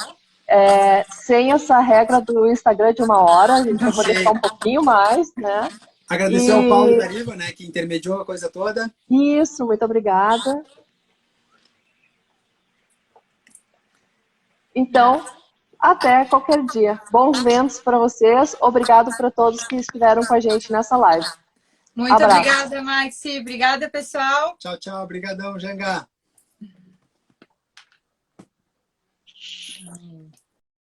Sem essa regra do Instagram de 1 hora, a gente vai poder ficar um pouquinho mais, né? Agradecer ao Paulo Dariva, né, que intermediou a coisa toda. Isso, muito obrigada. Então, até qualquer dia. Bons ventos para vocês. Obrigado para todos que estiveram com a gente nessa live. Muito obrigada, Maxi. Obrigada, pessoal. Tchau, tchau. Obrigadão, Janga.